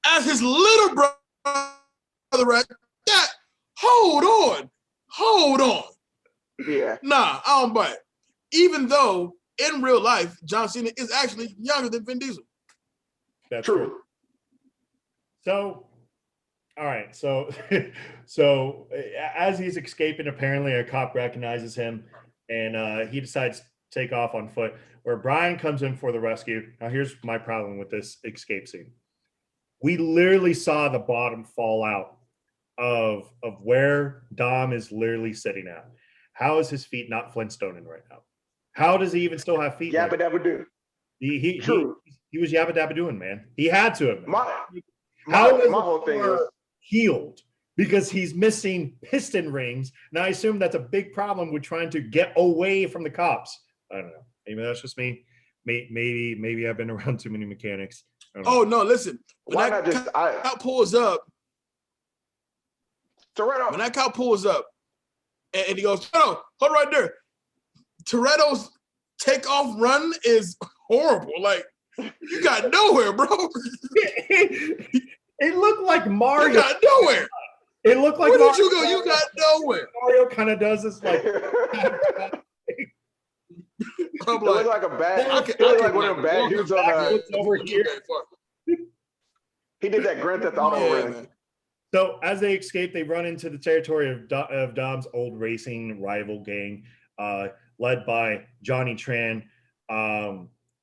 as his little brother, right? That hold on. Yeah. Nah, I don't buy it. Even though in real life, John Cena is actually younger than Vin Diesel. That's true. So, all right. So as he's escaping, apparently a cop recognizes him, and he decides to take off on foot. Where Brian comes in for the rescue. Now, here's my problem with this escape scene. We literally saw the bottom fall out of where Dom is literally sitting at. How is his feet not Flintstoning right now? How does he even still have feet? Yabba dabba do. He was yabba dabba doing, man. He had to have. My whole thing is healed because he's missing piston rings. And I assume that's a big problem with trying to get away from the cops. I don't know. Maybe that's just me. Maybe I've been around too many mechanics. Oh no! Listen, why not just cop pulls up. Toretto. When that cop pulls up, and he goes, "Oh, hold right there." Toretto's takeoff run is horrible. Like, you got nowhere, bro. It looked like Mario. You got nowhere. It looked like where Mario. Did you go? You got nowhere. Mario kind of does this like. It looked like a bad. It looked like one of the bad dudes over here. He did that Grand Theft Auto run. Man. So as they escape, they run into the territory of Dom's old racing rival gang, led by Johnny Tran,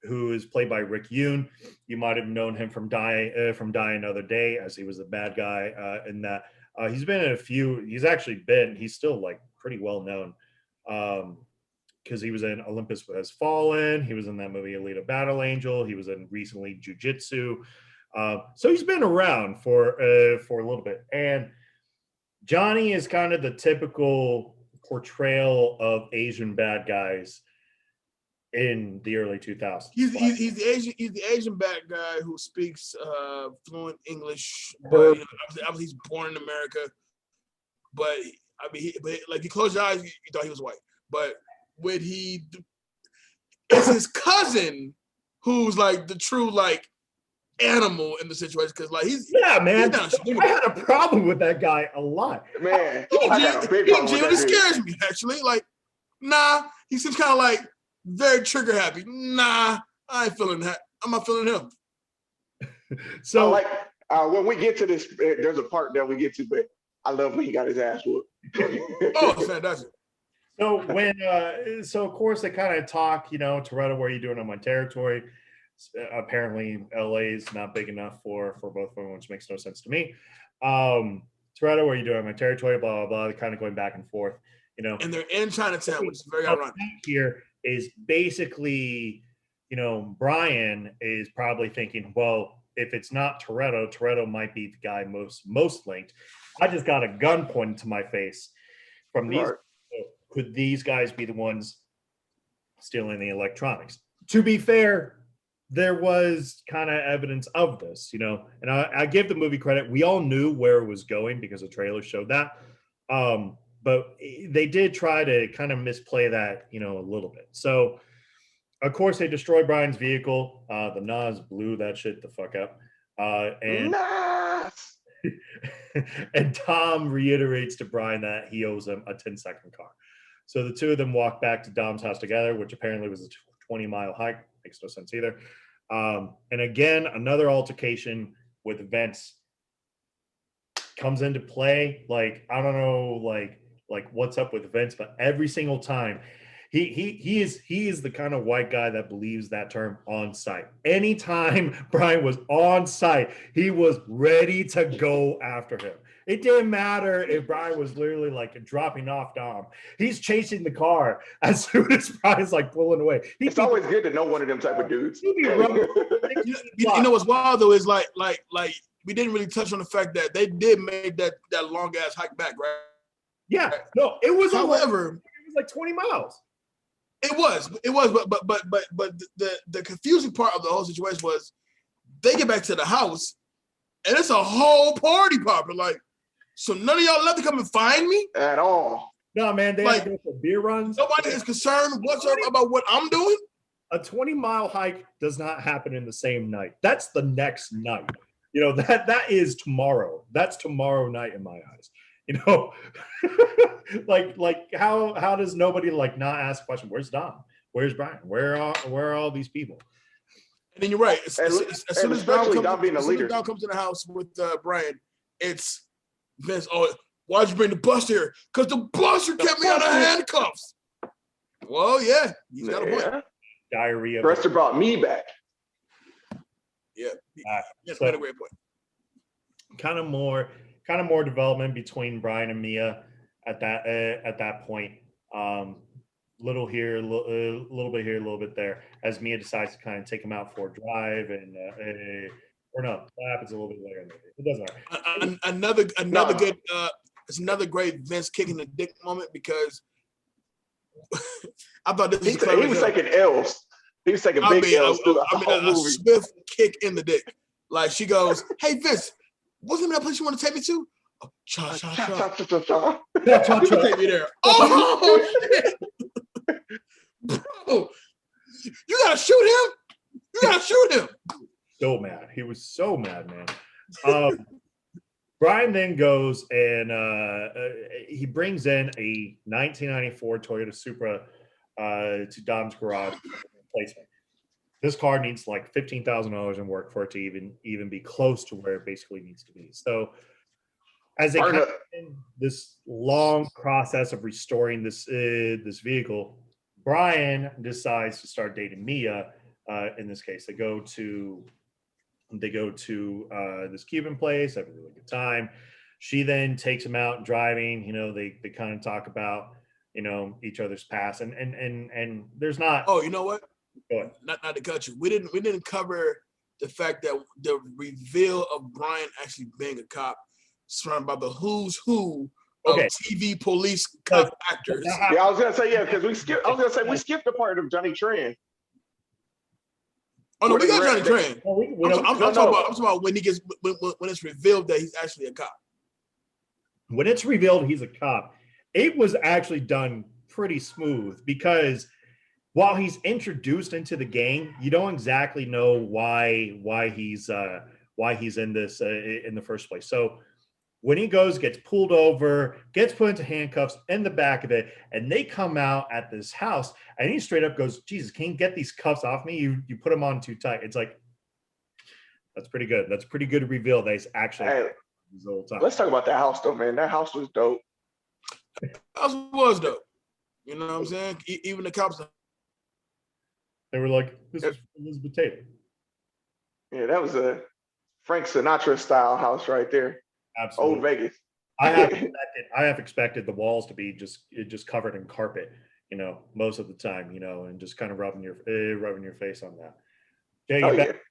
who is played by Rick Yoon. You might have known him from Die Another Day, as he was the bad guy in that. He's been in a few. He's still like pretty well known because he was in Olympus Has Fallen. He was in that movie Alita Battle Angel. He was in recently Jiu-Jitsu. So he's been around for a little bit, and Johnny is kind of the typical portrayal of Asian bad guys in the early 2000s. He's the Asian bad guy who speaks fluent English. But, obviously he's born in America, but I mean, like you close your eyes, you thought he was white. But it's his cousin who's like the true like animal in the situation because like he's man. He's I had a problem with that guy a lot. Man, he I got a big problem with that dude. scares me actually. Like, nah, he seems kind of like very trigger happy. Nah, I ain't feeling that. I'm not feeling him. So like when we get to this, there's a part that we get to, but I love when he got his ass whooped. Oh, fantastic. So when, so of course they kind of talk, Toretto, what are you doing on my territory? Apparently LA is not big enough for both of them, which makes no sense to me. Toretto, what are you doing on my territory? Blah, blah, blah. They're kind of going back and forth, And they're in Chinatown, which is very ironic. Here is basically, Brian is probably thinking, well, if it's not Toretto might be the guy most linked. I just got a gun pointed to my face from these. Could these guys be the ones stealing the electronics? To be fair, there was kind of evidence of this, and I give the movie credit. We all knew where it was going because the trailer showed that. But they did try to kind of misplay that, a little bit. So, of course, they destroyed Brian's vehicle. The Nas blew that shit the fuck up. And and Tom reiterates to Brian that he owes him a 10-second car. So the two of them walk back to Dom's house together, which apparently was a 20-mile hike. Makes no sense either. And again, another altercation with Vince comes into play. Like, I don't know, like what's up with Vince, but every single time he is the kind of white guy that believes that term on site. Anytime Brian was on site, he was ready to go after him. It didn't matter if Brian was literally like dropping off Dom. He's chasing the car as soon as Brian's like pulling away. It's always good to know one of them type of dudes. You know what's wild though is like we didn't really touch on the fact that they did make that long ass hike back, right? Yeah, no, it was. However, it was like 20 miles. It was, but the confusing part of the whole situation was they get back to the house and it's a whole party popper. Like, so none of y'all left to come and find me at all. No, man, they had to go for beer runs. Nobody is concerned whatsoever about what I'm doing. A 20-mile hike does not happen in the same night. That's the next night. That is tomorrow. That's tomorrow night in my eyes. like how does nobody like not ask a question? Where's Dom? Where's Brian? Where are all these people? And then you're right. As soon as Dom Dom comes in the house with Brian, it's Vince. Oh, why'd you bring the buster? Because the buster kept me out of handcuffs. Well, yeah, he's got a point. Diarrhea. Buster brought me back. Yeah, so, a great point. Kind of more development between Brian and Mia at that point. Little here, a little bit here, a little bit there, as Mia decides to kind of take him out for a drive, and or no, that happens a little bit later. It doesn't matter. Another good. It's another great Vince kicking the dick moment because I thought this was clever. He was taking L's. He was taking big L's through the whole movie. A swift kick in the dick. Like she goes, "Hey Vince, wasn't that place you want to take me to?" Oh, cha cha cha. Take me there. Oh shit, bro! You gotta shoot him. You gotta shoot him. So mad. He was so mad, man. Brian then goes and he brings in a 1994 Toyota Supra to Dom's garage replacement. This car needs like $15,000 in work for it to even be close to where it basically needs to be. So as they come in this long process of restoring this vehicle, Brian decides to start dating Mia. In this case, they go to this Cuban place, have a really good time. She then takes him out driving. They kind of talk about each other's past, and there's not. Oh, you know what? Go ahead. Not to cut you. We didn't cover the fact that the reveal of Brian actually being a cop, surrounded by the who's who of TV police cop actors. Yeah, I was gonna say because we skipped. I was gonna say we skipped the part of Johnny Tran. Oh no, we got Johnny Tran. I'm talking about when it's revealed that he's actually a cop. When it's revealed he's a cop, it was actually done pretty smooth because while he's introduced into the gang, you don't exactly know why he's in this in the first place. So when he gets pulled over, gets put into handcuffs in the back of it, and they come out at this house, and he straight up goes, "Jesus, can you get these cuffs off me? You put them on too tight." It's like, that's pretty good. That's pretty good to reveal that he's actually this whole time. Let's talk about that house though, man. That house was dope. House was dope. You know what I'm saying? Even the cops. They were like, "This is Elizabeth Taylor." Yeah, that was a Frank Sinatra style house right there. Absolutely. Old Vegas. I have expected the walls to be just covered in carpet, most of the time, and just kind of rubbing your face on that. Jay, you back?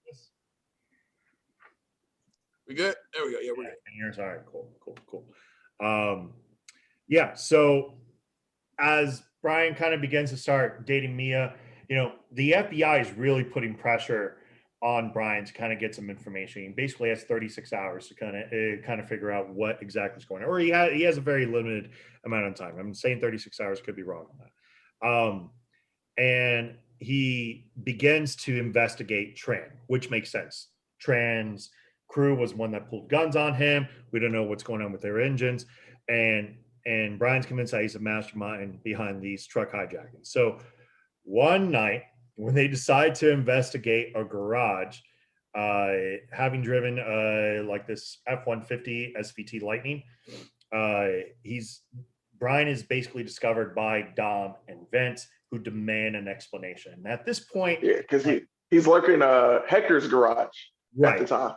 We good? There we go. Yeah, we're good. Yours, all right, cool. Yeah. So as Brian kind of begins to start dating Mia, the FBI is really putting pressure on Brian to kind of get some information. He basically has 36 hours to kind of figure out what exactly is going on, or he has a very limited amount of time. I'm saying 36 hours, could be wrong on that. And he begins to investigate Tran, which makes sense. Tran's crew was one that pulled guns on him. We don't know what's going on with their engines, and Brian's convinced that he's a mastermind behind these truck hijackings. So one night, when they decide to investigate a garage, having driven like this F-150 SVT Lightning, Brian is basically discovered by Dom and Vince, who demand an explanation. And at this point, yeah, because he's lurking Hector's garage at the time.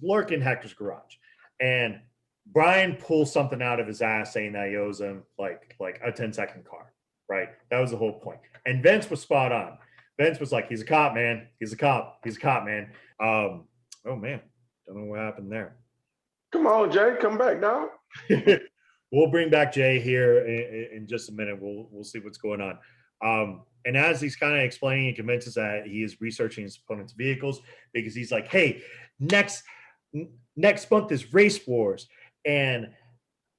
Lurking Hector's garage, and Brian pulls something out of his ass saying that he owes him like a 10-second car. Right, that was the whole point. And Vince was spot on. Vince was like, "He's a cop, man. He's a cop, man." Oh man, don't know what happened there. Come on, Jay, come back now. We'll bring back Jay here in just a minute. We'll see what's going on. And as he's kind of explaining, he convinces that he is researching his opponent's vehicles because he's like, "Hey, next month is Race Wars, and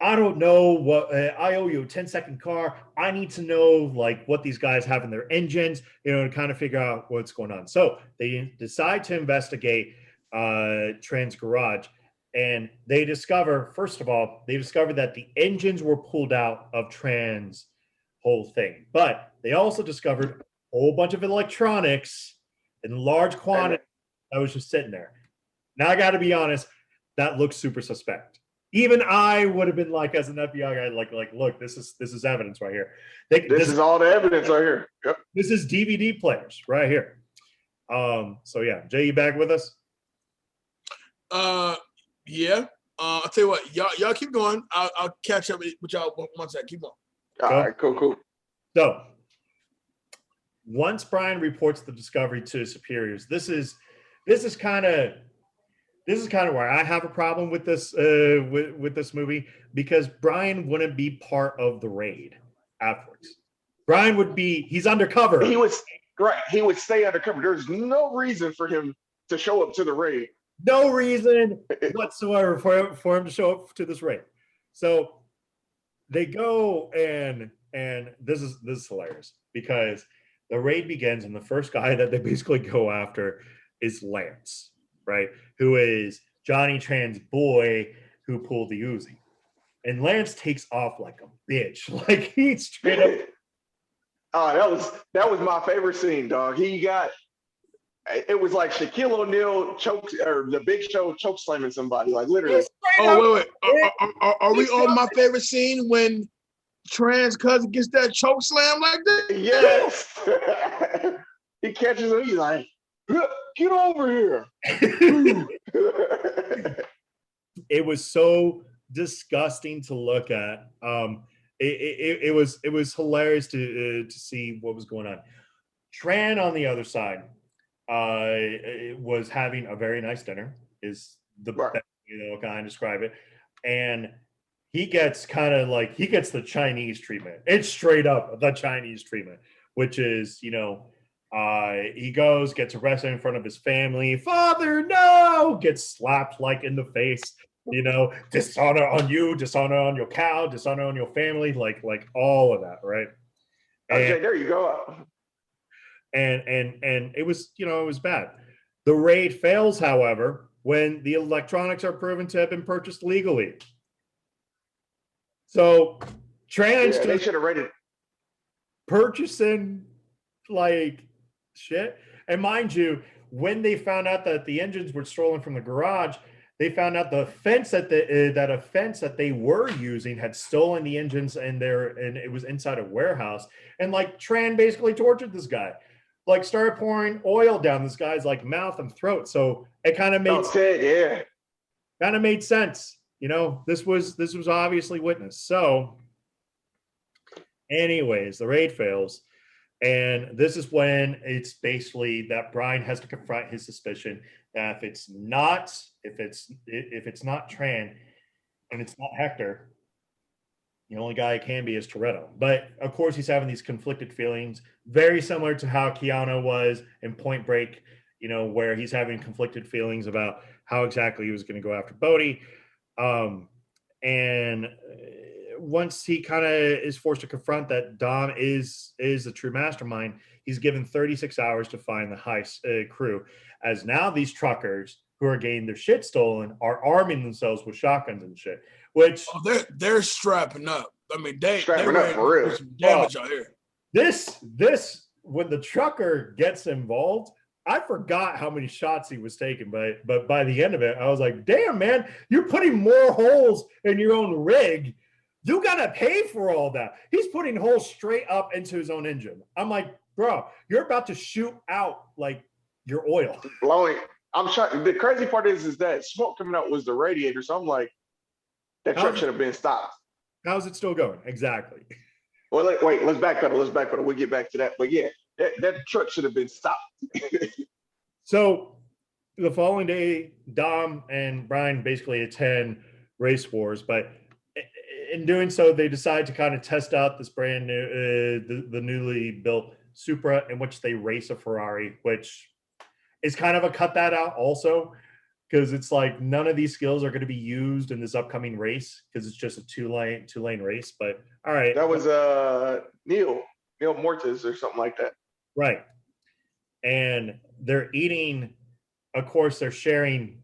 I don't know what I owe you a 10-second car. I need to know like what these guys have in their engines, to kind of figure out what's going on." So they decide to investigate Tran's garage, and they discover, first of all, that the engines were pulled out of Tran's whole thing, but they also discovered a whole bunch of electronics in large quantity that was just sitting there. Now I got to be honest, that looks super suspect. Even I would have been like, as an FBI guy, like, look, this is evidence right here. This is all the evidence right here. Yep. This is DVD players right here. So yeah, Jay, you back with us? Yeah. I'll tell you what, y'all keep going. I'll catch up with y'all one second. Keep going. All right, cool. So once Brian reports the discovery to his superiors, this is kind of where I have a problem with this with this movie, because Brian wouldn't be part of the raid afterwards. Brian he's undercover. He would stay undercover. There's no reason for him to show up to the raid. No reason whatsoever for him to show up to this raid. So they go, and this is hilarious, because the raid begins, and the first guy that they basically go after is Lance, right? Who is Johnny Tran's boy who pulled the Uzi. And Lance takes off like a bitch. Like, he straight up. Oh, that was my favorite scene, dog. It was like Shaquille O'Neal the Big Show choke slamming somebody, like literally. Oh, wait. Are we on my favorite scene when Tran's cousin gets that choke slam like that? Yes. He catches him. He's like, "Get over here." It was so disgusting to look at. It was hilarious to see what was going on. Tran, on the other side, was having a very nice dinner, is the best, kind of describe it. And he gets the Chinese treatment. It's straight up the Chinese treatment, which is, he gets arrested in front of his family. "Father, no!" Gets slapped like in the face, dishonor on you, dishonor on your cow, dishonor on your family, like all of that, right? Okay, there you go. and it was, it was bad. The raid fails, however, when the electronics are proven to have been purchased legally. So Trans they should have raided. Purchasing like shit. And mind you, when they found out that the engines were stolen from the garage, they found out the fence that a fence that they were using had stolen the engines, and it was inside a warehouse. And like Tran basically tortured this guy, like started pouring oil down this guy's like mouth and throat. So it kind of made sense. This was obviously witnessed. So, anyways, the raid fails. And this is when it's basically that Brian has to confront his suspicion that if it's not Tran and it's not Hector, the only guy it can be is Toretto. But of course, he's having these conflicted feelings, very similar to how Keanu was in Point Break, where he's having conflicted feelings about how exactly he was going to go after Bodhi. And once he kind of is forced to confront that Dom is the true mastermind, he's given 36 hours to find the heist crew, as now these truckers who are getting their shit stolen are arming themselves with shotguns and shit, which they're strapping up. I mean, they strapping up for real. Some damage out here. This when the trucker gets involved, I forgot how many shots he was taking, but by the end of it, I was like, damn, man, you're putting more holes in your own rig. You got to pay for all that. He's putting holes straight up into his own engine. I'm like, bro, you're about to shoot out like your oil. Blowing. I'm shocked. The crazy part is that smoke coming out was the radiator. So I'm like, that truck should have been stopped. How's it still going? Exactly. Well, wait, let's backpedal. We'll get back to that. But yeah, that truck should have been stopped. So the following day, Dom and Brian basically attend Race Wars, but in doing so, they decide to kind of test out this brand new, the newly built Supra, in which they race a Ferrari, which is kind of a cut that out also, because it's like none of these skills are going to be used in this upcoming race because it's just a two lane race. But all right, that was Neil Mortis or something like that, right? And they're eating. Of course, they're sharing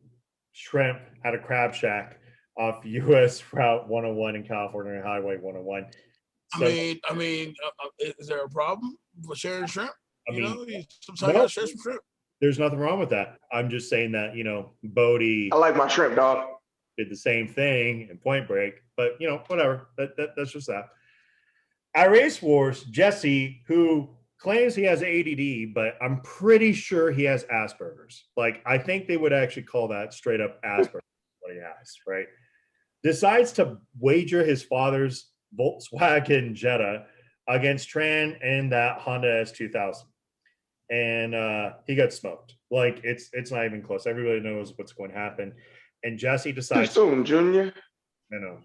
shrimp at a crab shack off US Route 101 in California Highway 101. So, I mean, is there a problem with sharing shrimp? Sometimes no, you gotta share some shrimp. There's nothing wrong with that. I'm just saying that, Bodhi. I like my shrimp, dog. Did the same thing in Point Break, but whatever. That's just that. At Race Wars, Jesse, who claims he has ADD, but I'm pretty sure he has Asperger's. Like, I think they would actually call that straight up Asperger's, what he has, right? Decides to wager his father's Volkswagen Jetta against Tran and that Honda S2000. And he got smoked. Like, it's not even close. Everybody knows what's going to happen. And Jesse decides... Too soon, Junior. I know.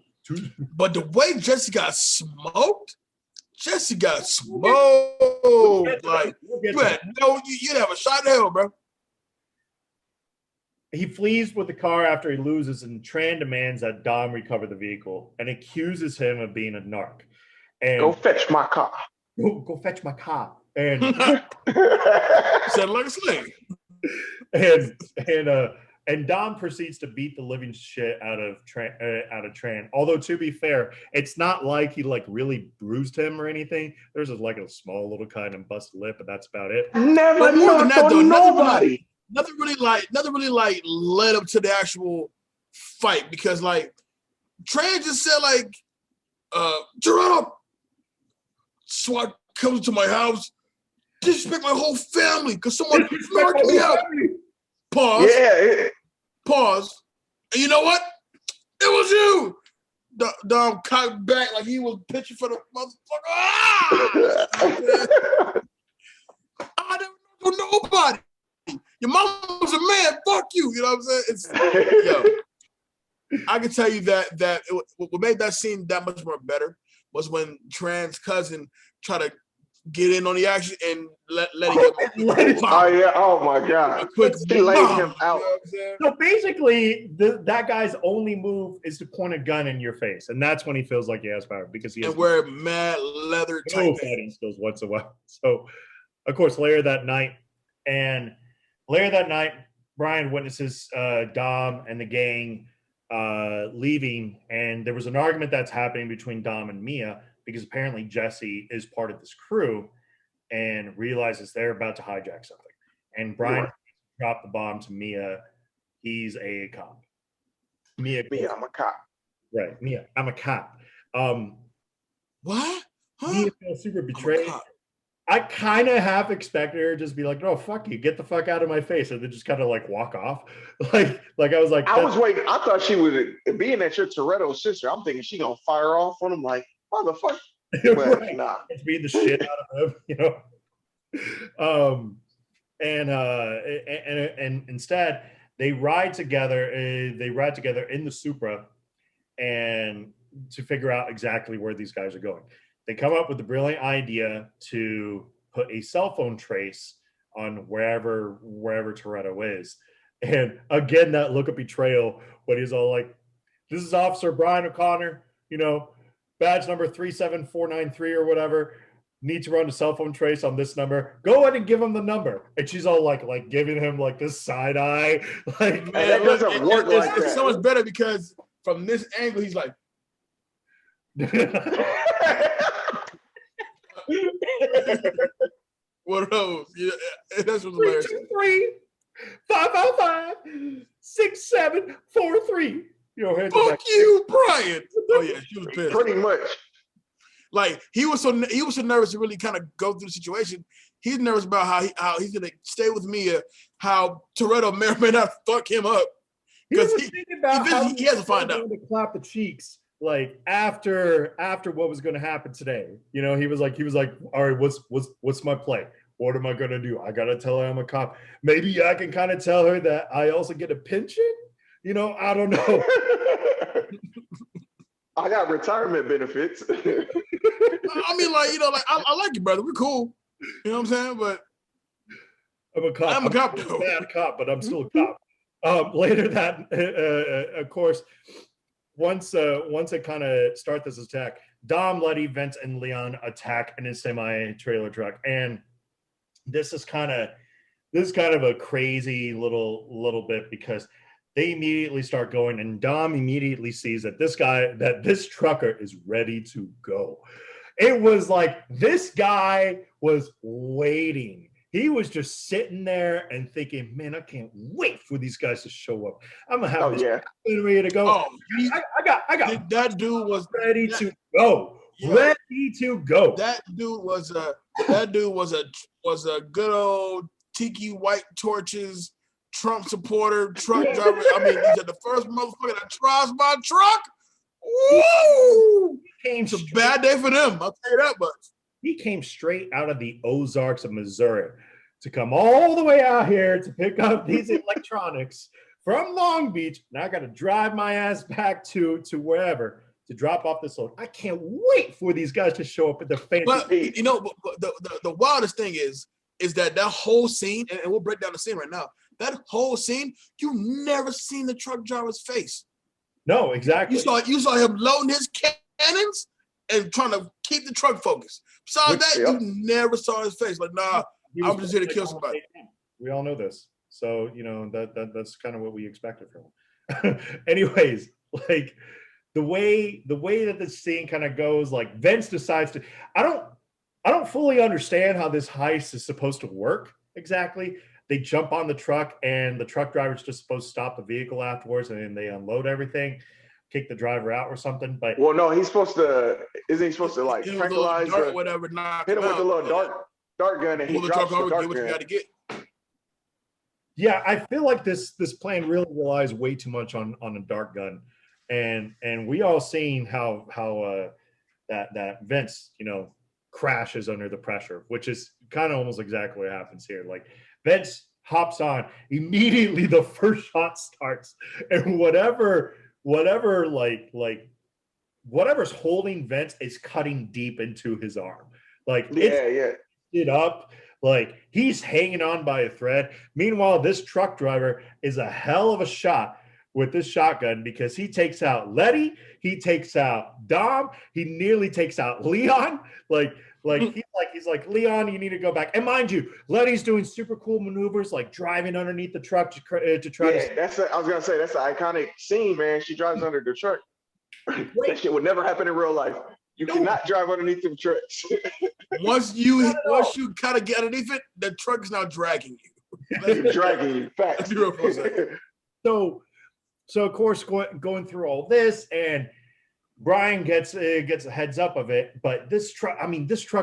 But the way Jesse got smoked, like, you'd have a shot in hell, bro. He flees with the car after he loses, and Tran demands that Dom recover the vehicle and accuses him of being a narc. And go fetch my car. Go fetch my car. And said like a slave. And Dom proceeds to beat the living shit out of Tran. Although, to be fair, it's not like he like really bruised him or anything. There's like a small little kind of busted lip, but that's about it. Never knocked on nobody. Nothing really led up to the actual fight, because like Tran just said like, Toretto, SWAT comes to my house, disrespect my whole family because someone knocked me out. Pause. Yeah. Pause. And you know what? It was you. Dom cocked back like he was pitching for the motherfucker. I didn't know nobody. Your mom was a man. Fuck you. You know what I'm saying? I can tell you that what made that scene that much more better was when Tran's cousin tried to get in on the action and let him. Oh yeah! Oh my God! He laid him out. So basically, that guy's only move is to point a gun in your face, and that's when he feels like he has power because he has wear mad leather. No fighting skills whatsoever. So, of course, later that night, Brian witnesses Dom and the gang leaving, and there was an argument that's happening between Dom and Mia because apparently Jesse is part of this crew and realizes they're about to hijack something. And Brian dropped the bomb to Mia. He's a cop. Mia, I'm a cop. Right, Mia, I'm a cop. What? Huh? Mia feels super betrayed. I kind of half expected her to just be like, "No, fuck you, get the fuck out of my face," and then just kind of like walk off. like I was like, I was waiting. I thought she would, being that you're Toretto's sister, I'm thinking she gonna fire off on him like, motherfucker. But right. nah. It's being the shit out of him, you know. And instead they ride together. They ride together in the Supra, and to figure out exactly where these guys are going. They come up with the brilliant idea to put a cell phone trace on wherever Toretto is. And again, that look of betrayal when he's all like, "This is Officer Brian O'Connor, you know, badge number 37493 or whatever. Need to run a cell phone trace on this number. Go ahead and give him the number." And she's all like giving him like this side eye. Like, man, that doesn't work like that. It's so much better because from this angle, he's like, one of those. Yeah, that's what's hilarious. 323-555-6743. You know, fuck you, Brian. Oh yeah, she was pissed. Pretty much. Like he was so nervous to really kind of go through the situation. He's nervous about how he's gonna stay with Mia. How Toretto may or may not fuck him up because he has to find out. To clap the cheeks like after what was going to happen today. You know, he was like, all right, what's my play? What am I going to do? I got to tell her I'm a cop. Maybe I can kind of tell her that I also get a pension. You know, I don't know. I got retirement benefits. I mean, like, you know, like I like you, brother. We're cool. You know what I'm saying? But I'm a cop. I'm a cop, though. I'm a bad cop, but I'm still a cop. Later that, of course, once it kind of start this attack, Dom, Letty, Vince, and Leon attack in a semi-trailer truck, and this is kind of a crazy little bit because they immediately start going, and Dom immediately sees that this trucker is ready to go. It was like this guy was waiting. He was just sitting there and thinking, "Man, I can't wait for these guys to show up. I'm gonna have ready to go." Oh, I got that dude was ready to go. Yeah. Ready to go. That dude was a good old tiki white torches Trump supporter, truck driver. I mean, he's the first motherfucker that tries my truck. Woo! It's a bad day for them. I'll tell you that much. He came straight out of the Ozarks of Missouri to come all the way out here to pick up these electronics from Long Beach. Now I got to drive my ass back to wherever to drop off this load. I can't wait for these guys to show up at the fancy. But you know, the wildest thing is that whole scene, and we'll break down the scene right now. That whole scene, you never seen the truck driver's face. No, exactly. You saw him loading his cannons and trying to keep the truck focused. Besides that, you never saw his face. Like, nah, I'm just here to kill somebody. We all know this. So, you know, that's kind of what we expected from him. Anyways, like the way that this scene kind of goes, like Vince decides to, I don't fully understand how this heist is supposed to work exactly. They jump on the truck and the truck driver's just supposed to stop the vehicle afterwards and then they unload everything, kick the driver out or something. But well, no, isn't he supposed to like tranquilize or whatever, hit him with a little dart gun and he drops the dart gun. You got to get. Yeah, I feel like this plan really relies way too much on a dart gun, and we all seen how that Vince, you know, crashes under the pressure, which is kind of almost exactly what happens here. Like Vince hops on immediately, the first shot starts, and whatever's holding Vince is cutting deep into his arm. Like it up. Like he's hanging on by a thread. Meanwhile, this truck driver is a hell of a shot with this shotgun because he takes out Letty, he takes out Dom, he nearly takes out Leon. Like He's like, Leon, you need to go back. And mind you, Letty's doing super cool maneuvers, like driving underneath the truck to try Yeah, to. I was gonna say that's an iconic scene, man. She drives under the truck. That shit would never happen in real life. You cannot drive underneath them trucks. Once you kind of get underneath it, the truck's now dragging you. It's dragging you. Facts. So of course, going through all this, and Brian gets a heads up of it, but this truck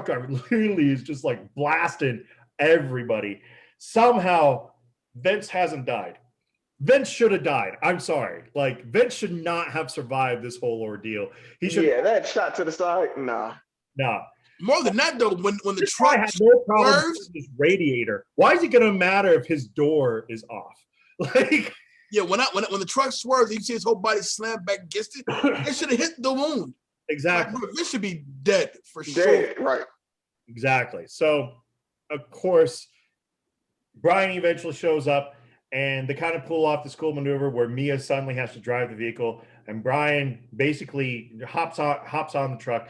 driver literally is just like blasting everybody. Somehow, Vince hasn't died. Vince should have died. I'm sorry. Like, Vince should not have survived this whole ordeal. He should. Yeah, that shot to the side, nah. More than that, though, when the truck had no problem with his radiator, why is it going to matter if his door is off? Like, yeah, when the truck swerves, you see his whole body slam back against it. It should have hit the wound. Exactly. Like, this should be dead for sure. Right. Exactly. So, of course, Brian eventually shows up, and they kind of pull off this cool maneuver where Mia suddenly has to drive the vehicle, and Brian basically hops on the truck,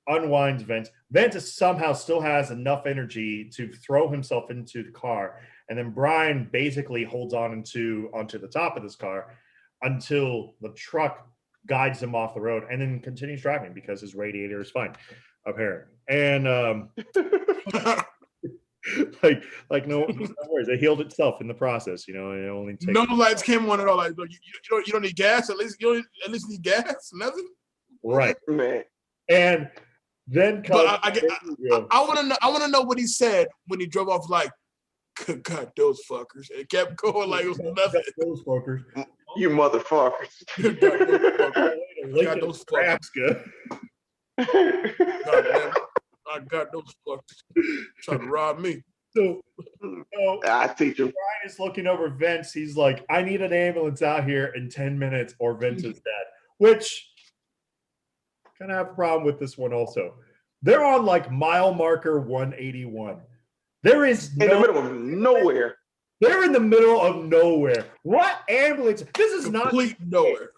unwinds Vince. Vince somehow still has enough energy to throw himself into the car, and then Brian basically holds on onto the top of this car until the truck guides him off the road, and then continues driving because his radiator is fine, apparently. And like no worries, it healed itself in the process. It only takes no lights came on at all. Like, you don't need gas. At least you don't at least need gas. Nothing. Right, man. And then I want to know what he said when he drove off. Like, God, those fuckers. It kept going like it was nothing. Those fuckers. You motherfuckers. God, those fuckers. I got those fuckers trying to rob me. So I teach him. Brian is looking over Vince. He's like, I need an ambulance out here in 10 minutes or Vince is dead. Which kind of have a problem with this one also. They're on like mile marker 181. There is in the middle of nowhere. They're in the middle of nowhere. What ambulance? This is complete nowhere.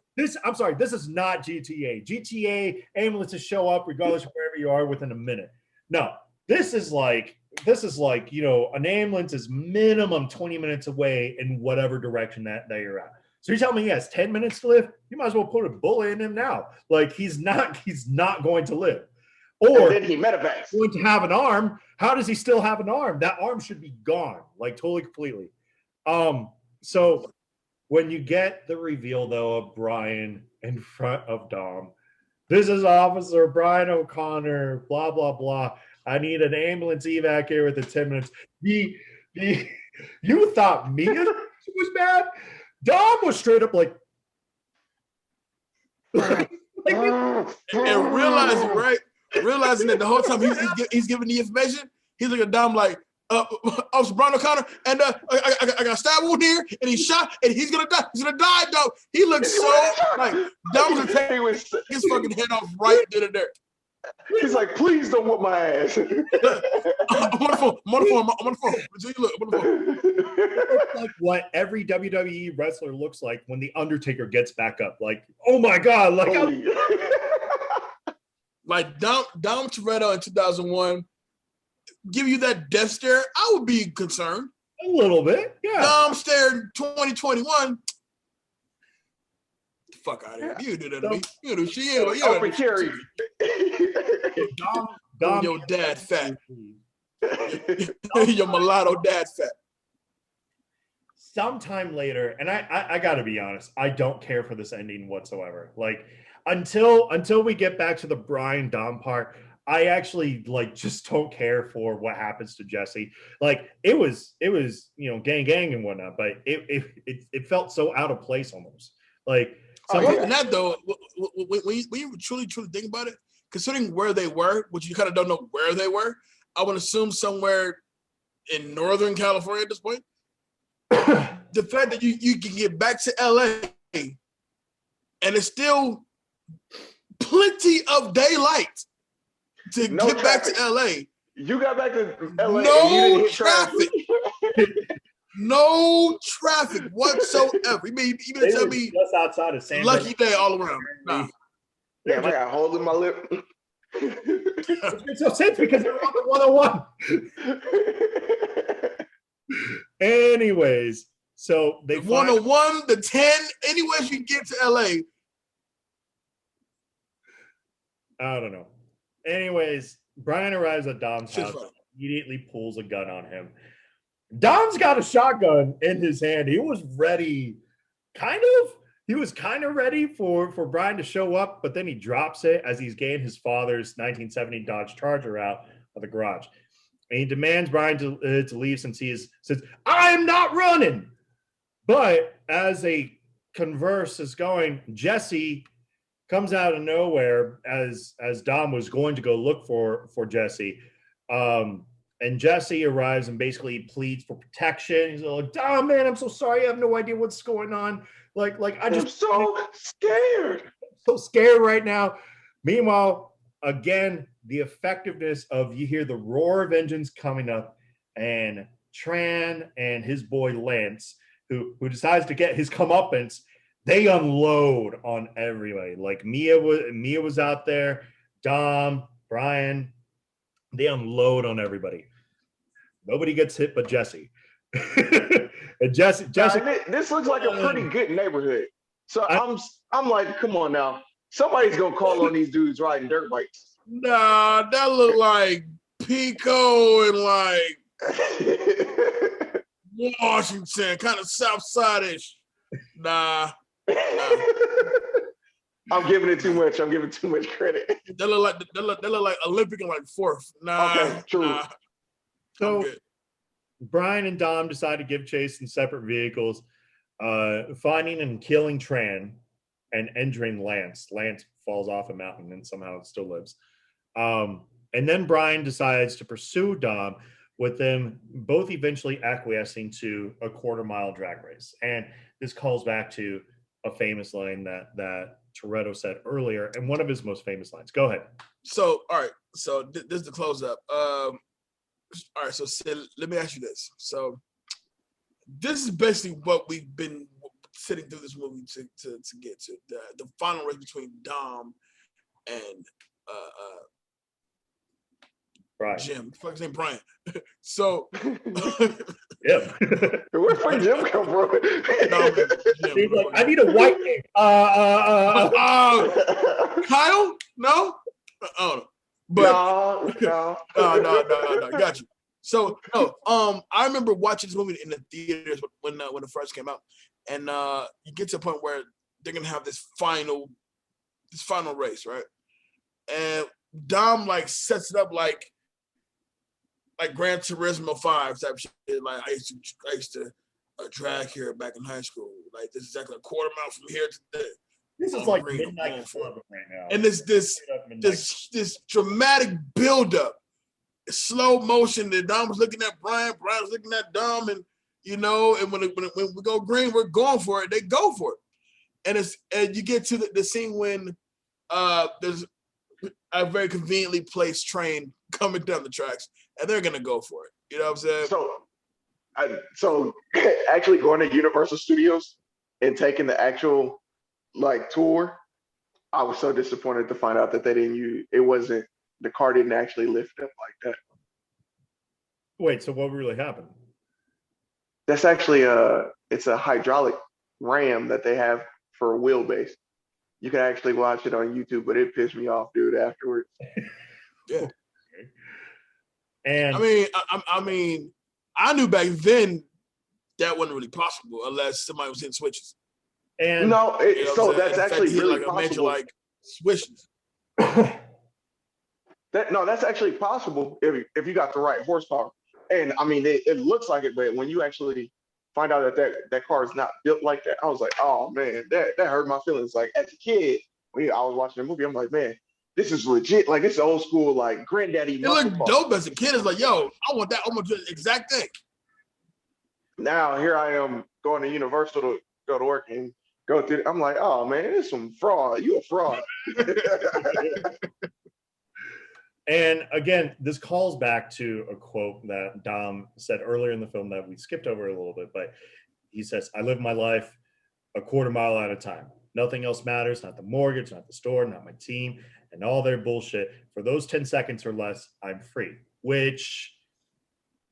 I'm sorry, this is not GTA. GTA ambulances show up regardless of wherever you are within a minute. No, this is like, an ambulance is minimum 20 minutes away in whatever direction that you're at. So you're telling me he has 10 minutes to live? You might as well put a bullet in him now. Like, he's not going to live. Or and then he medevacs. Going to have an arm. How does he still have an arm? That arm should be gone, like totally completely. So when you get the reveal, though, of Brian in front of Dom, this is Officer Brian O'Connor, blah, blah, blah. I need an ambulance evac here within 10 minutes. You thought Mia was bad? Dom was straight up like and realizing that the whole time he's giving the information, he's looking at Dom like, Officer Brian O'Connor, and I got a stab wound here, and he's shot, and he's gonna die. He's gonna die, dog. He looks so like Dom was gonna take his fucking head off right then and there. He's like, please don't whoop my ass. I'm on the phone. It's like what every WWE wrestler looks like when the Undertaker gets back up. Like, oh my God, like like Dom Toretto in 2001, give you that death stare, I would be concerned. A little bit, yeah. Dom stare in 2021. The fuck out of here. You do that to me. You do shit. Open carry. Dom, your dad fat. Your mulatto dad fat. Sometime later, and I gotta be honest, I don't care for this ending whatsoever. Like, until we get back to the Brian Dom part, I actually just don't care for what happens to Jesse. Like, it was gang and whatnot, but it felt so out of place almost. Like, more than that though, when you truly think about it, considering where they were, which you kind of don't know where they were, I would assume somewhere in Northern California at this point. The fact that you can get back to LA and it's still plenty of daylight to get back to LA. You got back to LA. No traffic. No traffic whatsoever. You mean tell me just outside of San lucky day all around? Nah. Damn, I got a hole in my lip. Which makes no sense because they're on the 101. Anyways, so they the 101, the 10, anywhere you can get to LA. I don't know. Anyways, Brian arrives at Dom's Shit's house, funny. immediately pulls a gun on him. Dom's got a shotgun in his hand. He was ready, he was kind of ready for Brian to show up, but then he drops it as he's getting his father's 1970 Dodge Charger out of the garage. And he demands Brian to leave since says, I'm not running. But as a converse is going, Jesse comes out of nowhere as Dom was going to go look for Jesse. And Jesse arrives and basically pleads for protection. He's like, Dom, man, I'm so sorry. I have no idea what's going on. I'm so scared. So scared right now. Meanwhile, again, the effectiveness of, you hear the roar of engines coming up, and Tran and his boy Lance, who decides to get his comeuppance, they unload on everybody. Like Mia was out there, Dom, Brian, they unload on everybody. Nobody gets hit but Jesse. And Jesse. This looks like a pretty good neighborhood. So I'm like, come on now. Somebody's gonna call on these dudes riding dirt bikes. Nah, that look like Pico and like Washington, kind of South Side-ish. Nah. I'm giving it too much. I'm giving too much credit. They look like Olympic and like fourth. Nah. Okay, true. Nah. So Brian and Dom decide to give chase in separate vehicles, finding and killing Tran and injuring Lance. Lance falls off a mountain and somehow still lives. And then Brian decides to pursue Dom, with them both eventually acquiescing to a quarter-mile drag race. And this calls back to a famous line that Toretto said earlier, and one of his most famous lines. Go ahead. So, all right. So this is the close up. All right. So Sid, let me ask you this. So this is basically what we've been sitting through this movie to get to the final race between Dom and Brian. Jim. Fuck his name, Brian. So yeah. Where's my Jim come from? Jim. He's like, I need a white name. Kyle? No? Oh, but no. Got you. So no, I remember watching this movie in the theaters when it first came out, and you get to a point where they're gonna have this final race, right? And Dom like sets it up like Gran Turismo 5 type shit. Like I used to drag here back in high school. Like this is exactly a quarter mile from here to there. This is like Midnight Club right now. And this dramatic buildup, slow motion. That Dom was looking at Brian was looking at Dom, and and when we go green, we're going for it. They go for it, and you get to the scene when there's a very conveniently placed train coming down the tracks, and they're gonna go for it. You know what I'm saying? So actually going to Universal Studios and taking the actual tour, I was so disappointed to find out that the car didn't actually lift up like that. Wait, so what really happened? That's actually it's a hydraulic ram that they have for a wheelbase. You can actually watch it on YouTube, but it pissed me off, dude, afterwards. Yeah. And I mean, I knew back then that wasn't really possible unless somebody was hitting switches. And no, that's actually really possible. Major, switches. That's actually possible if you got the right horsepower. And I mean, it looks like it, but when you actually find out that car is not built like that, I was like, oh man, that hurt my feelings. Like as a kid, when I was watching the movie, I'm like, man, this is legit. Like this is old school, like granddaddy. It looked dope as a kid. It's like, yo, I want that. I want the exact thing. Now here I am going to Universal to go to work and go through. I'm like, oh man, this is some fraud. You a fraud. And again, this calls back to a quote that Dom said earlier in the film that we skipped over a little bit, but he says, I live my life a quarter mile at a time. Nothing else matters, not the mortgage, not the store, not my team, and all their bullshit. For those 10 seconds or less, I'm free. Which,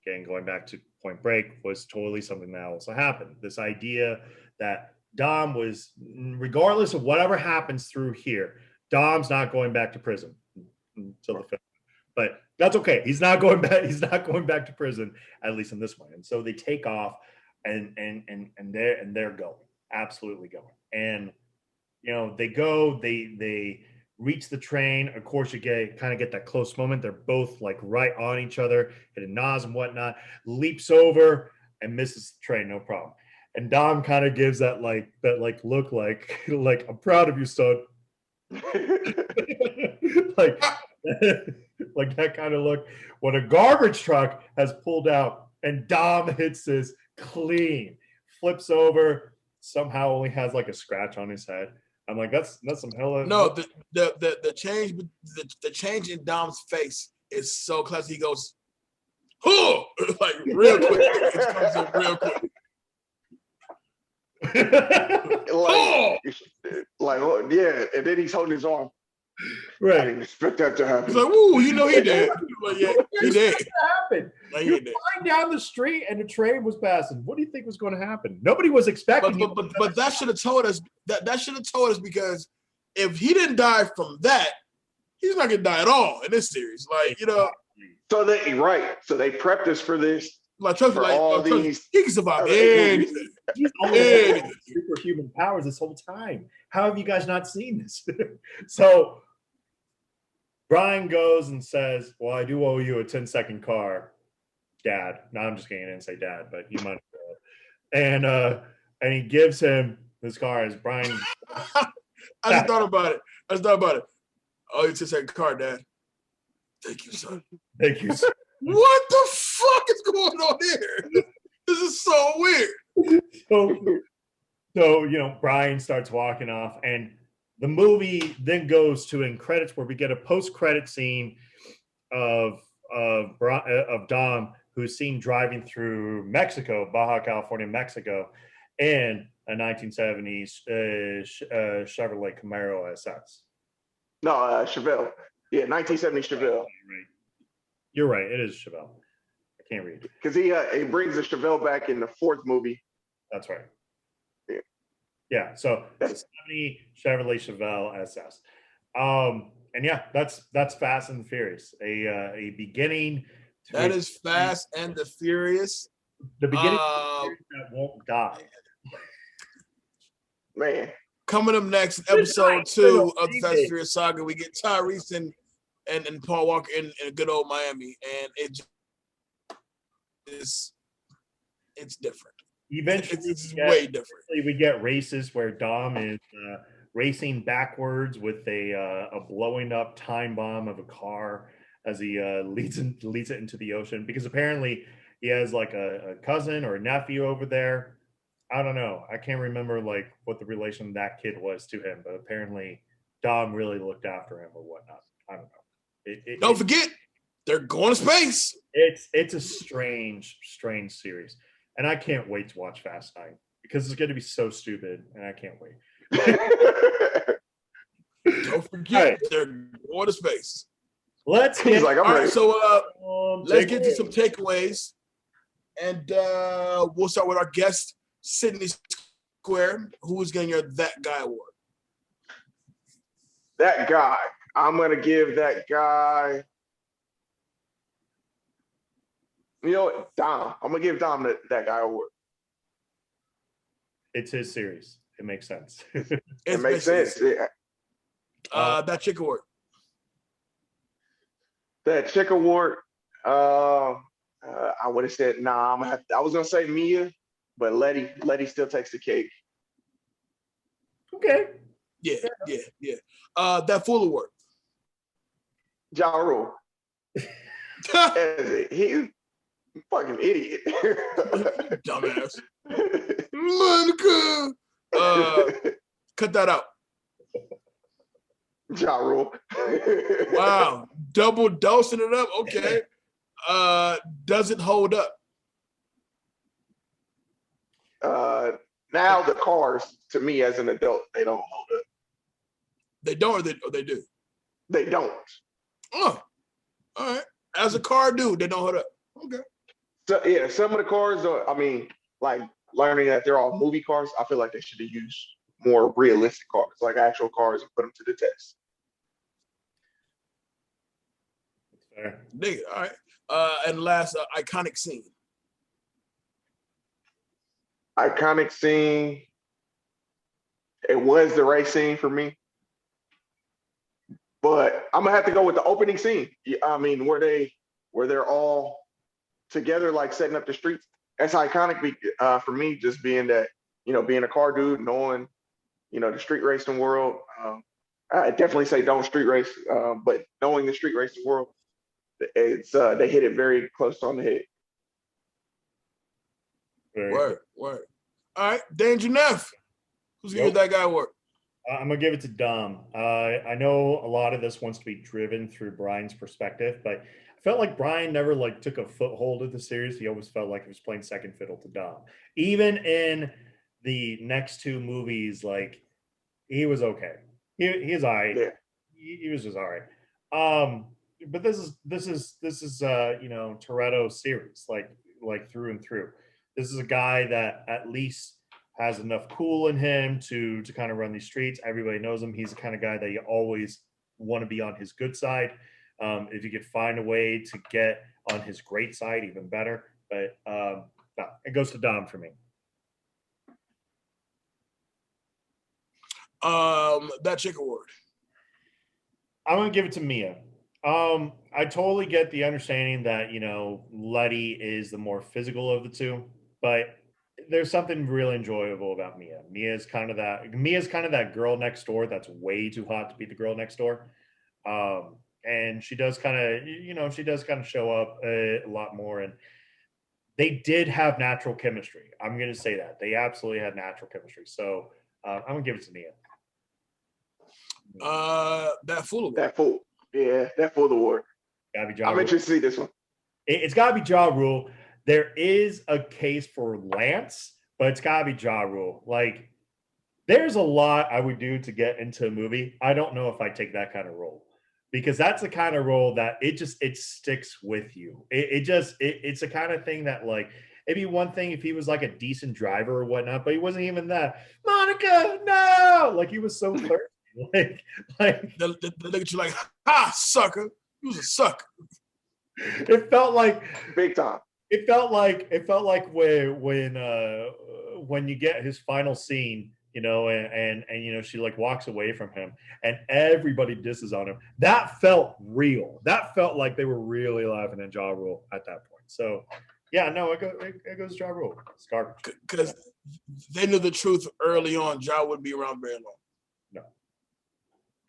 again, going back to Point Break, was totally something that also happened. This idea that Dom was, regardless of whatever happens through here, Dom's not going back to prison until the film. But that's okay. He's not going back. He's not going back to prison, at least in this one. And so they take off, and they're going, absolutely going. And you know, they go. They reach the train. Of course, you kind of get that close moment. They're both like right on each other, hitting nods and whatnot. Leaps over and misses the train, no problem. And Dom kind of gives that look like I'm proud of you, son. like like that kind of look when a garbage truck has pulled out and Dom hits this clean, flips over, somehow only has like a scratch on his head. I'm like, that's some hella. No, the change in Dom's face is so classic. He goes, oh, like real quick. It comes in real quick. Yeah, and then he's holding his arm. Right. I didn't expect that to happen. He's like, ooh, you know he did. Like, yeah, he did. Happened. Like, You're flying down the street and a train was passing. What do you think was going to happen? Nobody was expecting. But that should have told us that should have told us, because if he didn't die from that, he's not gonna die at all in this series. Like, you know. So they prepped us for this. Like, trust me, he can survive anything. He's only superhuman powers this whole time. How have you guys not seen this? So Brian goes and says, well, I do owe you a 10-second car, Dad. No, I'm just kidding. I didn't say Dad, but you might have said. And he gives him this car as Brian. I just thought about it. Oh, you 10-second car, Dad. Thank you, son. Thank you, son. What the fuck is going on here? This is so weird. So you know, Brian starts walking off, and the movie then goes to in credits where we get a post-credit scene of Dom, who's seen driving through Mexico, Baja California, Mexico, in a 1970s Chevrolet Camaro SS. No, Chevelle. Yeah, 1970 Chevelle. Right. You're right. It is Chevelle. I can't read. Because he brings the Chevelle back in the fourth movie. That's right. Yeah. Yeah. So it's 70 Chevrolet Chevelle SS. And yeah, that's Fast and the Furious. A beginning. That is Fast and the Furious. The beginning of the that won't die. Man. Coming up next, episode 2 of the Fast and Furious saga, we get Tyrese and Paul Walker in good old Miami, and it's different. Eventually, it's way different. We get races where Dom is racing backwards with a blowing up time bomb of a car as he leads it into the ocean, because apparently he has like a cousin or a nephew over there. I don't know. I can't remember like what the relation of that kid was to him, but apparently Dom really looked after him or whatnot. I don't know. Don't forget, they're going to space. It's a strange series, and I can't wait to watch Fast 9 because it's going to be so stupid, and I can't wait. Don't forget, they're going to space. Let's get. He's like, I'm ready. So let's get to some takeaways, and we'll start with our guest, Sydney Square, who is getting your That Guy Award. That guy. I'm going to give that guy, you know what, Dom. I'm going to give Dom that guy award. It's his series. It makes sense. It makes sense. Yeah. That Chick Award. That Chick Award, I would have said, nah, I was going to say Mia, but Letty still takes the cake. Okay. Yeah. That Fool Award. Ja Rule. He's a fucking idiot. Dumbass. Monica. Cut that out. Ja Rule. Wow. Double dosing it up. Okay. Does it hold up? Now the cars, to me as an adult, they don't hold up. They don't, or they do. They don't. Oh, all right. As a car dude, they don't hold up. Okay. So yeah, some of the cars are, I mean, like learning that they're all movie cars, I feel like they should have used more realistic cars, like actual cars, and put them to the test. Fair. Dig it. All right. And last iconic scene. Iconic scene. It was the race scene for me, but I'm gonna have to go with the opening scene. I mean, where they're all together, like setting up the streets. That's iconic for me, just being that, being a car dude, knowing, the street racing world. I definitely say don't street race, but knowing the street racing world, it's they hit it very close on the head. Word. All right, Danger Neff. Who's gonna give that guy work? I'm gonna give it to Dom. I know a lot of this wants to be driven through Brian's perspective, but I felt like Brian never took a foothold of the series. He always felt like he was playing second fiddle to Dom. Even in the next two movies, he was okay. He's all right. Yeah. He was just all right. But this is Toretto's series, like through and through. This is a guy that at least has enough cool in him to kind of run these streets. Everybody knows him. He's the kind of guy that you always want to be on his good side. If you could find a way to get on his great side, even better. But no, it goes to Dom for me. That chick award. I'm gonna give it to Mia. I totally get the understanding that Letty is the more physical of the two, but there's something really enjoyable about Mia. Mia's kind of that girl next door that's way too hot to be the girl next door. And she does kind of show up a lot more. And they did have natural chemistry. I'm going to say that. They absolutely had natural chemistry. So I'm going to give it to Mia. That fool. That fool. Yeah, that fool award. Gotta be Ja I'm Rule. interested to see this one. It's got to be Ja Rule. There is a case for Lance, but it's got to be Ja Rule. There's a lot I would do to get into a movie. I don't know if I take that kind of role, because that's the kind of role that it sticks with you. It's the kind of thing that it'd be one thing if he was a decent driver or whatnot, but he wasn't even that. Monica, no! He was so thirsty. They look at you like, ha, sucker. You was a sucker. It felt like big time. It felt like when you get his final scene, and she walks away from him and everybody disses on him. That felt real. That felt like they were really laughing at Ja Rule at that point. So yeah, no, it goes Ja Rule. It's garbage. Because they knew the truth early on. Ja wouldn't be around very long. No.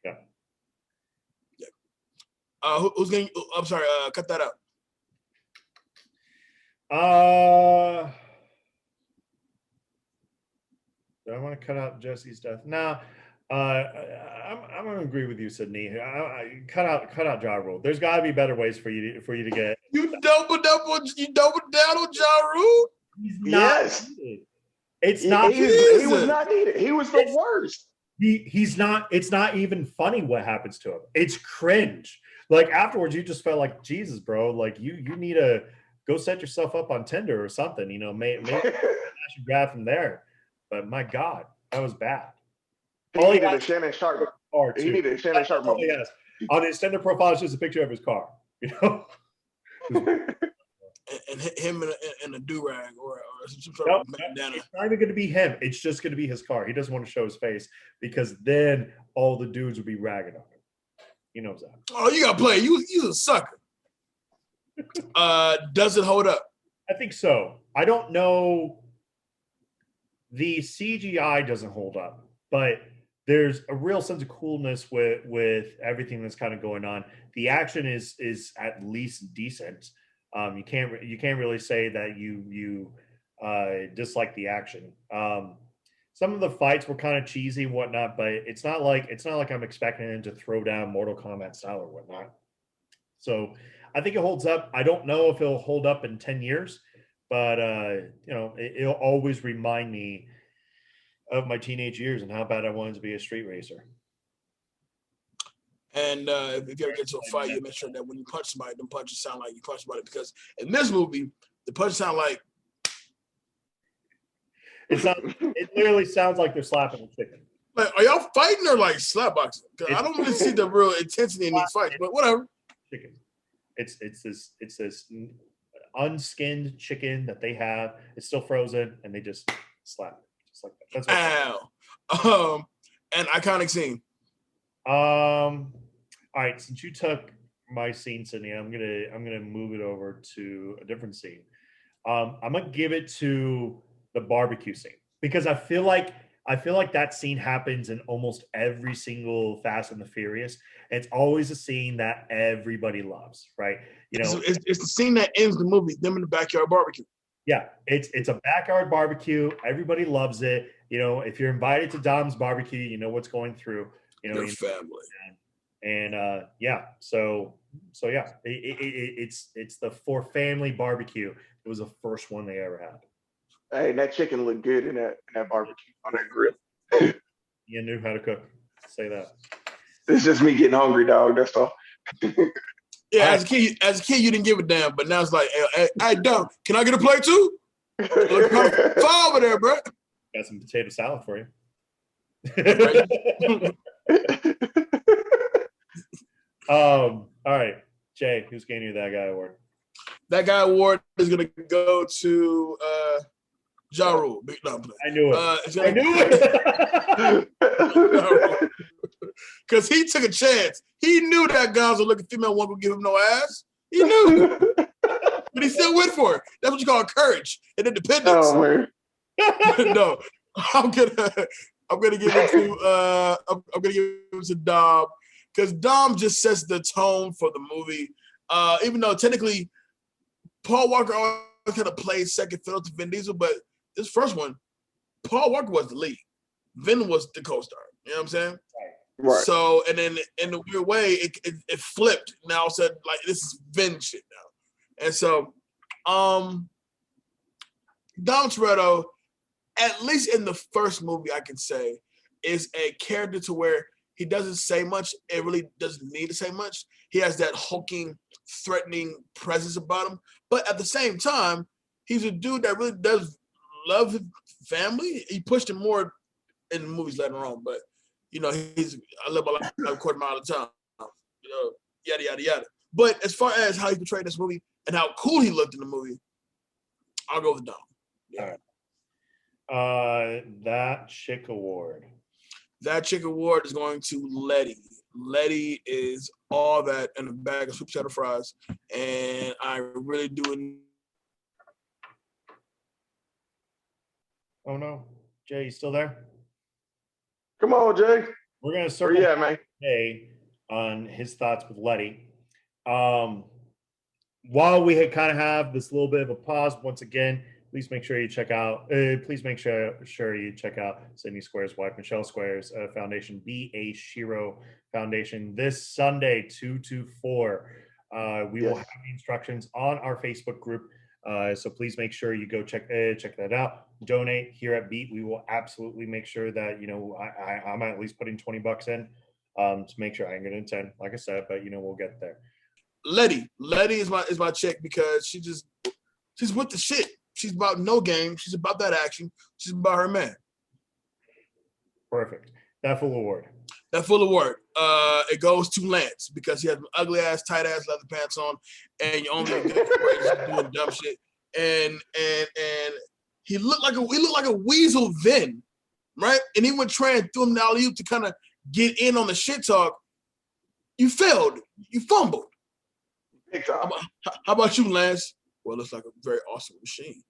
Yeah. Who's getting? I'm sorry. Cut that out. Do I want to cut out Jesse's death? No. I'm going to agree with you, Sydney. Cut out Ja Rule. There's got to be better ways for you to get. You doubled down on Ja Rule. He's not needed. It's not. He was not needed. He was the worst. He's not. It's not even funny what happens to him. It's cringe. Afterwards, you just felt like, Jesus, bro. You need to go set yourself up on Tinder or something. Maybe you grab from there. But my God, that was bad. He needed a Shannon Sharp. He needed a Shannon Sharp moment. Yes. On his Tinder profile, it's just a picture of his car. And him in a do-rag or some sort of bandana. It's not even going to be him. It's just going to be his car. He doesn't want to show his face because then all the dudes would be ragging on him. He knows that. Oh, you got to play. You a sucker. Does it hold up? I think so. I don't know. The CGI doesn't hold up, but there's a real sense of coolness with everything that's kind of going on. The action is at least decent. You can't really say that you dislike the action. Some of the fights were kind of cheesy and whatnot, but it's not like I'm expecting him to throw down Mortal Kombat style or whatnot. So I think it holds up. I don't know if it'll hold up in 10 years, but it'll always remind me of my teenage years and how bad I wanted to be a street racer. And if you ever get to a fight, you make sure that when you punch somebody, them punches sound like you punch somebody. Because in this movie, the punches sound like it literally sounds like they're slapping a chicken. Like, are y'all fighting or like slap boxing? Because I don't really see the real intensity in these fights, but whatever. Chicken. It's this unskinned chicken that they have. It's still frozen, and they just slap it just like that. That's ow. An iconic scene. All right, since you took my scene, Sydney, I'm gonna move it over to a different scene. I'm gonna give it to the barbecue scene because I feel like that scene happens in almost every single Fast and the Furious. And it's always a scene that everybody loves, right? You know, it's the scene that ends the movie. Them in the backyard barbecue. Yeah, it's a backyard barbecue. Everybody loves it. You know, if you're invited to Dom's barbecue, you know what's going through. You know, your family. And yeah, so yeah, it's the for family barbecue. It was the first one they ever had. Hey, that chicken looked good in that barbecue on that grill. You knew how to cook. Say that. It's just me getting hungry, dog. That's all. Yeah, as a kid, you didn't give a damn, but now it's like, hey, Dom, can I get a plate too? Look far over there, bro. Got some potato salad for you. All right, Jay, who's getting you that guy award? That guy award is gonna go to Ja Rule. No, I knew it. I knew it. Because he took a chance. He knew that Gonzo looking female one would give him no ass. He knew. But he still went for it. That's what you call courage and independence. Oh, man. No. I'm gonna give it to I'm gonna give it to Dom. Because Dom just sets the tone for the movie. Even though technically Paul Walker always kind of played second fiddle to Vin Diesel, but this first one, Paul Walker was the lead. Vin was the co-star. You know what I'm saying? Right. So, and then in a weird way, it flipped. Now said like this is Vin shit now. And so, Dom Toretto, at least in the first movie, I can say, is a character to where he doesn't say much. It really doesn't need to say much. He has that hulking, threatening presence about him. But at the same time, he's a dude that really does love his family. He pushed him more in the movies later on. But, you know, I live my life a quarter mile at a time. You know, yada, yada, yada. But as far as how he portrayed this movie and how cool he looked in the movie, I'll go with Dom. Yeah. All right. That chick award. That chick award is going to Letty. Letty is all that in a bag of sweet potato fries, and I really do. Oh no, Jay, you still there? Come on, Jay. We're gonna circle man. Jay on his thoughts with Letty. While we kind of have this little bit of a pause, once again, please make sure you check out. Sure you check out Sydney Square's wife, Michelle Square's foundation, B.A. Shiro Foundation, this Sunday, 2 to 4. We will have the instructions on our Facebook group, so please make sure you go check that out. Donate here at Beat. We will absolutely make sure that I'm at least putting $20 in to make sure I can get in 10, like I said, but we'll get there. Letty is my chick because she's with the shit. She's about no game. She's about that action. She's about her man. Perfect. That full award. It goes to Lance because he has ugly ass, tight ass leather pants on, and you only get doing dumb shit. And he looked like a weasel then, right? And he went try and threw him the alley-oop to kind of get in on the shit talk. You failed. You fumbled. How about you, Lance? Well, it's like a very awesome machine.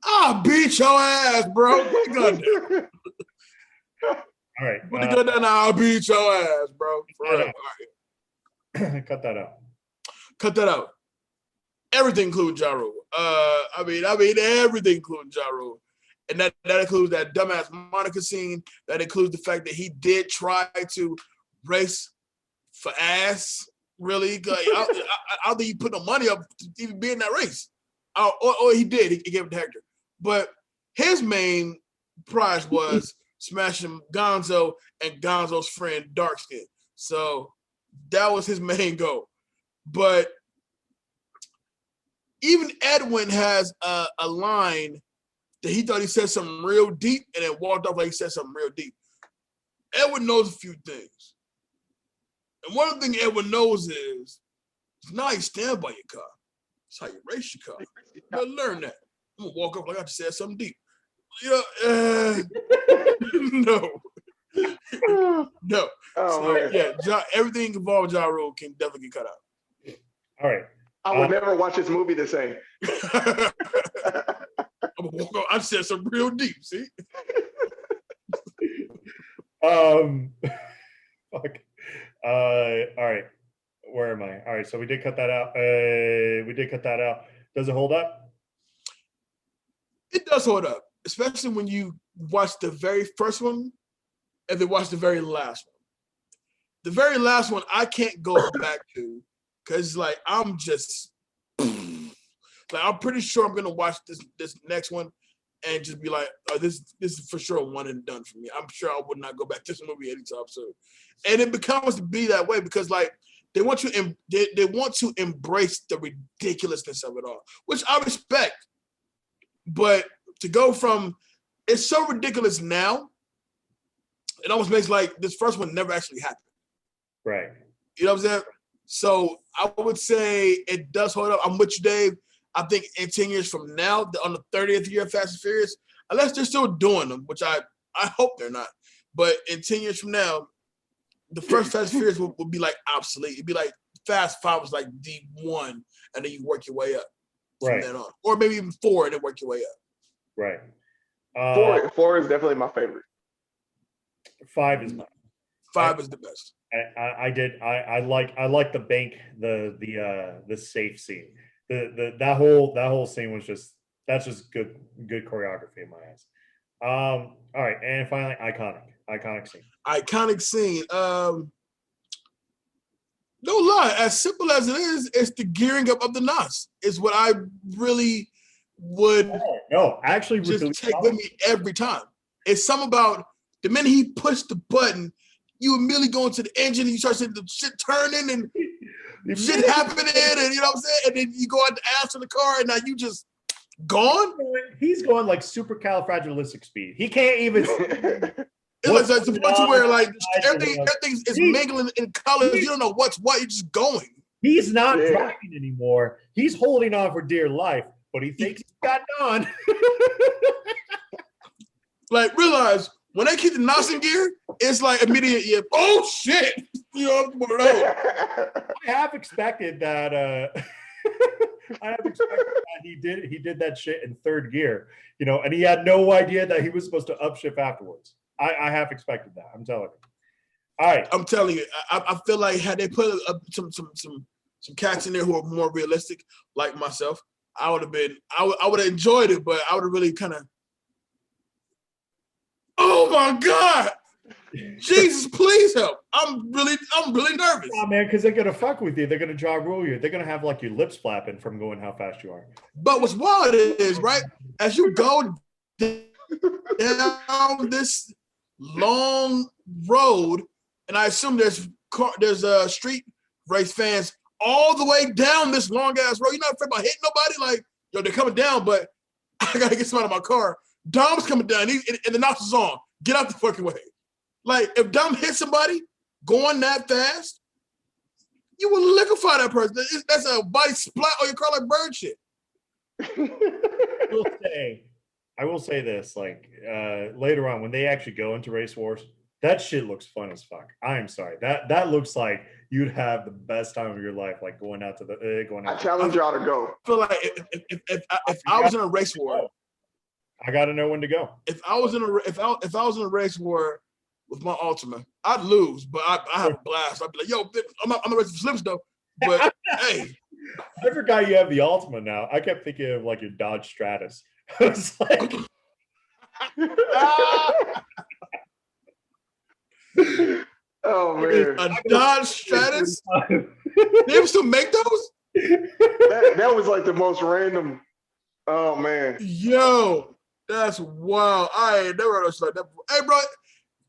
I'll beat your ass, bro. Put the gun down. All right. Put the gun down. I'll beat your ass, bro. For real. All right. Cut that out. Everything includes Ja Rule. I mean, everything includes Ja Rule. And that includes that dumbass Monica scene. That includes the fact that he did try to race for ass. Really? I don't think he put no money up to even be in that race. Or he did. He gave it to Hector. But his main prize was smashing Gonzo and Gonzo's friend Darkskin. So that was his main goal. But even Edwin has a line that he thought he said something real deep and then walked off like he said something real deep. Edwin knows a few things. And one of the things Edwin knows is it's not how you stand by your car. It's how you race your car. You gotta learn that. I'm gonna walk up like I just said something deep. You know, no. No. Oh, So, man. yeah, everything involved with Ja Rule can definitely get cut out. All right. I would never watch this movie the same. I'm gonna walk up. I said some real deep, see? Fuck. All right. Where am I? All right, so we did cut that out. Does it hold up? It does hold up, especially when you watch the very first one and then watch the very last one. The very last one I can't go back to because like I'm just like I'm pretty sure I'm gonna watch this next one and just be like, oh, this is for sure one and done for me. I'm sure I would not go back to this movie anytime soon. And it becomes to be that way because like they want to embrace the ridiculousness of it all, which I respect. But to go from it's so ridiculous now, it almost makes like this first one never actually happened. Right. You know what I'm saying? So I would say it does hold up. I'm with you, Dave. I think in 10 years from now, on the 30th year of Fast and Furious, unless they're still doing them, which I hope they're not. But in 10 years from now, the first Fast and Furious will be like obsolete. It'd be like Fast 5 was like D1, and then you work your way up from then on. Or maybe even 4 and then work your way up. Right. Four is definitely my favorite. 5 is mine. 5 is the best. I like the bank, the safe scene. That whole scene was that's just good choreography in my eyes. All right, and finally, iconic scene. Iconic scene. No lie, as simple as it is, it's the gearing up of the NOS. Is what I really would actually just take with me every time. It's something about the minute he pushed the button, you immediately go into the engine and you start seeing the shit turning and shit happening, and you know what I'm saying? And then you go out the ass of the car and now you just gone? He's going like supercalifragilistic speed. He can't even it's like to the point where like everything is mingling in colors. You don't know what's what, you're just going. He's not driving anymore. He's holding on for dear life, but he thinks he's gotten on. Like, realize when they keep the NOS in gear, it's like immediate, oh shit! You know, I have expected that. He did that shit in third gear, you know, and he had no idea that he was supposed to upshift afterwards. I have expected that. I'm telling you. All right, I'm telling you. I feel like had they put some cats in there who are more realistic, like myself, I would have enjoyed it, but I would have really kind of. Oh my God! Jesus, please help! I'm really nervous. Oh man, because they're gonna fuck with you. They're gonna jaw rule you. They're gonna have like your lips flapping from going how fast you are. But what's wild is right as you go down this long road, and I assume there's street race fans all the way down this long ass road. You're not afraid about hitting nobody. Like, yo, they're coming down, but I gotta get somebody out of my car. Dom's coming down, and the NOS is on. Get out the fucking way. Like, if Dom hits somebody going that fast, you will liquefy that person. That's a body splat on your car like bird shit. I will say this, like, later on when they actually go into race wars, that shit looks fun as fuck. I'm sorry. That looks like you'd have the best time of your life, like going out to the I challenge y'all to go. I feel like if I was in a race war, I got to know when to go. If I was in a race war with my Ultima, I'd lose, but I have a blast. I'd be like, yo, I'm not racing for slips though. But hey, I forgot you have the Ultima now. I kept thinking of like your Dodge Stratus. I was like, oh man, a Dodge Stratus. They ever still make those? That was like the most random. Oh man, yo. That's wild. I ain't never heard of shit like that before. Hey, bro,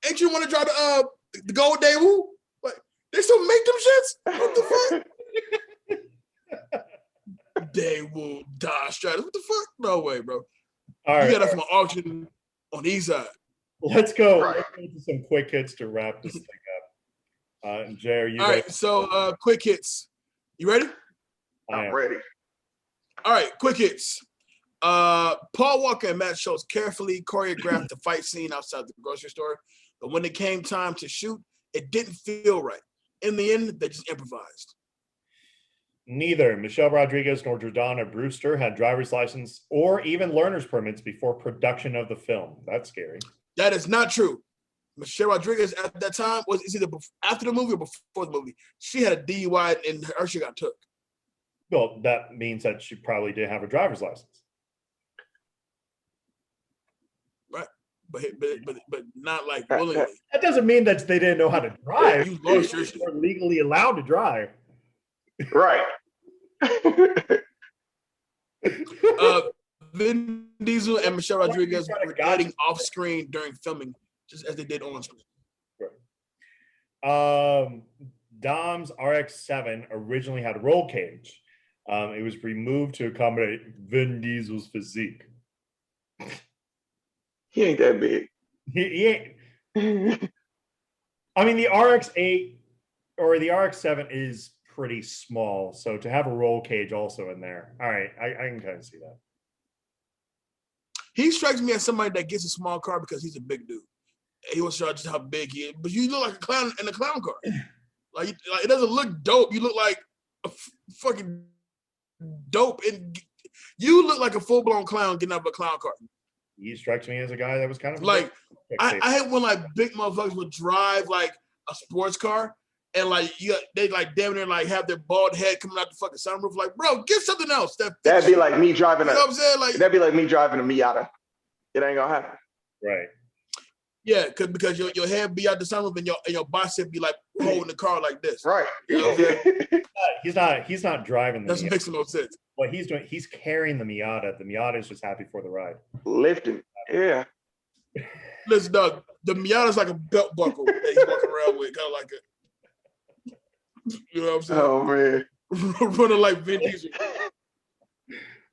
ain't you want to try the Gold Daewoo? Like, they still make them shits? What the fuck? Daewoo Dodge Stratus. What the fuck? No way, bro. All You right, got that from an auction on the east side. let's go. Right. Let's go to some quick hits to wrap this thing up. Jay, are you All ready? right, so quick hits. You ready? I I'm am. ready. All right, quick hits. Paul Walker and Matt Schultz carefully choreographed the fight scene outside the grocery store, but when it came time to shoot, it didn't feel right. In the end, they just improvised. Neither Michelle Rodriguez nor Jordana Brewster had driver's license or even learner's permits before production of the film. That's scary. That is not true. Michelle Rodriguez at that time was either after the movie or before the movie. She had a DUI and her shit got took. Well, that means that she probably didn't have a driver's license. Right. But not like willingly. That doesn't mean that they didn't know how to drive. You lost your shit. They were legally allowed to drive. Right. Vin Diesel and Michelle Rodriguez were dating off screen during filming, just as they did on screen. Dom's RX-7 originally had a roll cage. It was removed to accommodate Vin Diesel's physique. He ain't that big. He ain't. I mean, the RX-8 or the RX-7 is pretty small, so to have a roll cage also in there, all right, I can kind of see that. He strikes me as somebody that gets a small car because he's a big dude. He wants to show just how big he is, but you look like a clown in a clown car. Like it doesn't look dope. You look like a fucking dope, and you look like a full blown clown getting out of a clown car. He strikes me as a guy that was kind of like I hate when like big motherfuckers would drive like a sports car and like they like damn near like have their bald head coming out the fucking sunroof. Like, bro, get something else. That'd be like me driving. You know what I'm saying? Like that'd be like me driving a Miata. It ain't gonna happen. Right. Yeah, because your head be out the sunroof and your bicep be like holding the car like this. Right. You know what I'm He's not driving the Doesn't Miata. make no sense. What he's doing, he's carrying the Miata. The Miata is just happy for the ride. Lifting. Yeah. Listen, Doug, the Miata's like a belt buckle that he's walking around with, kind of like a, you know what I'm saying? Oh man. Running like Vin Diesel.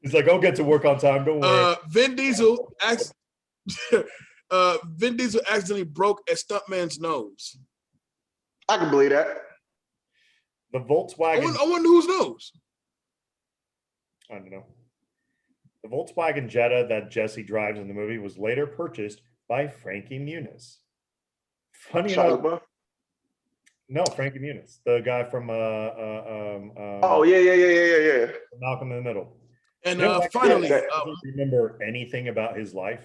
He's like, I'll get to work on time. Don't worry. Vin Diesel accidentally broke a stuntman's nose. I can believe that. The Volkswagen. I wonder whose nose. I don't know. The Volkswagen Jetta that Jesse drives in the movie was later purchased by Frankie Muniz. Funny enough. No, Frankie Muniz, the guy from oh yeah. Malcolm in the Middle. And finally, remember anything about his life?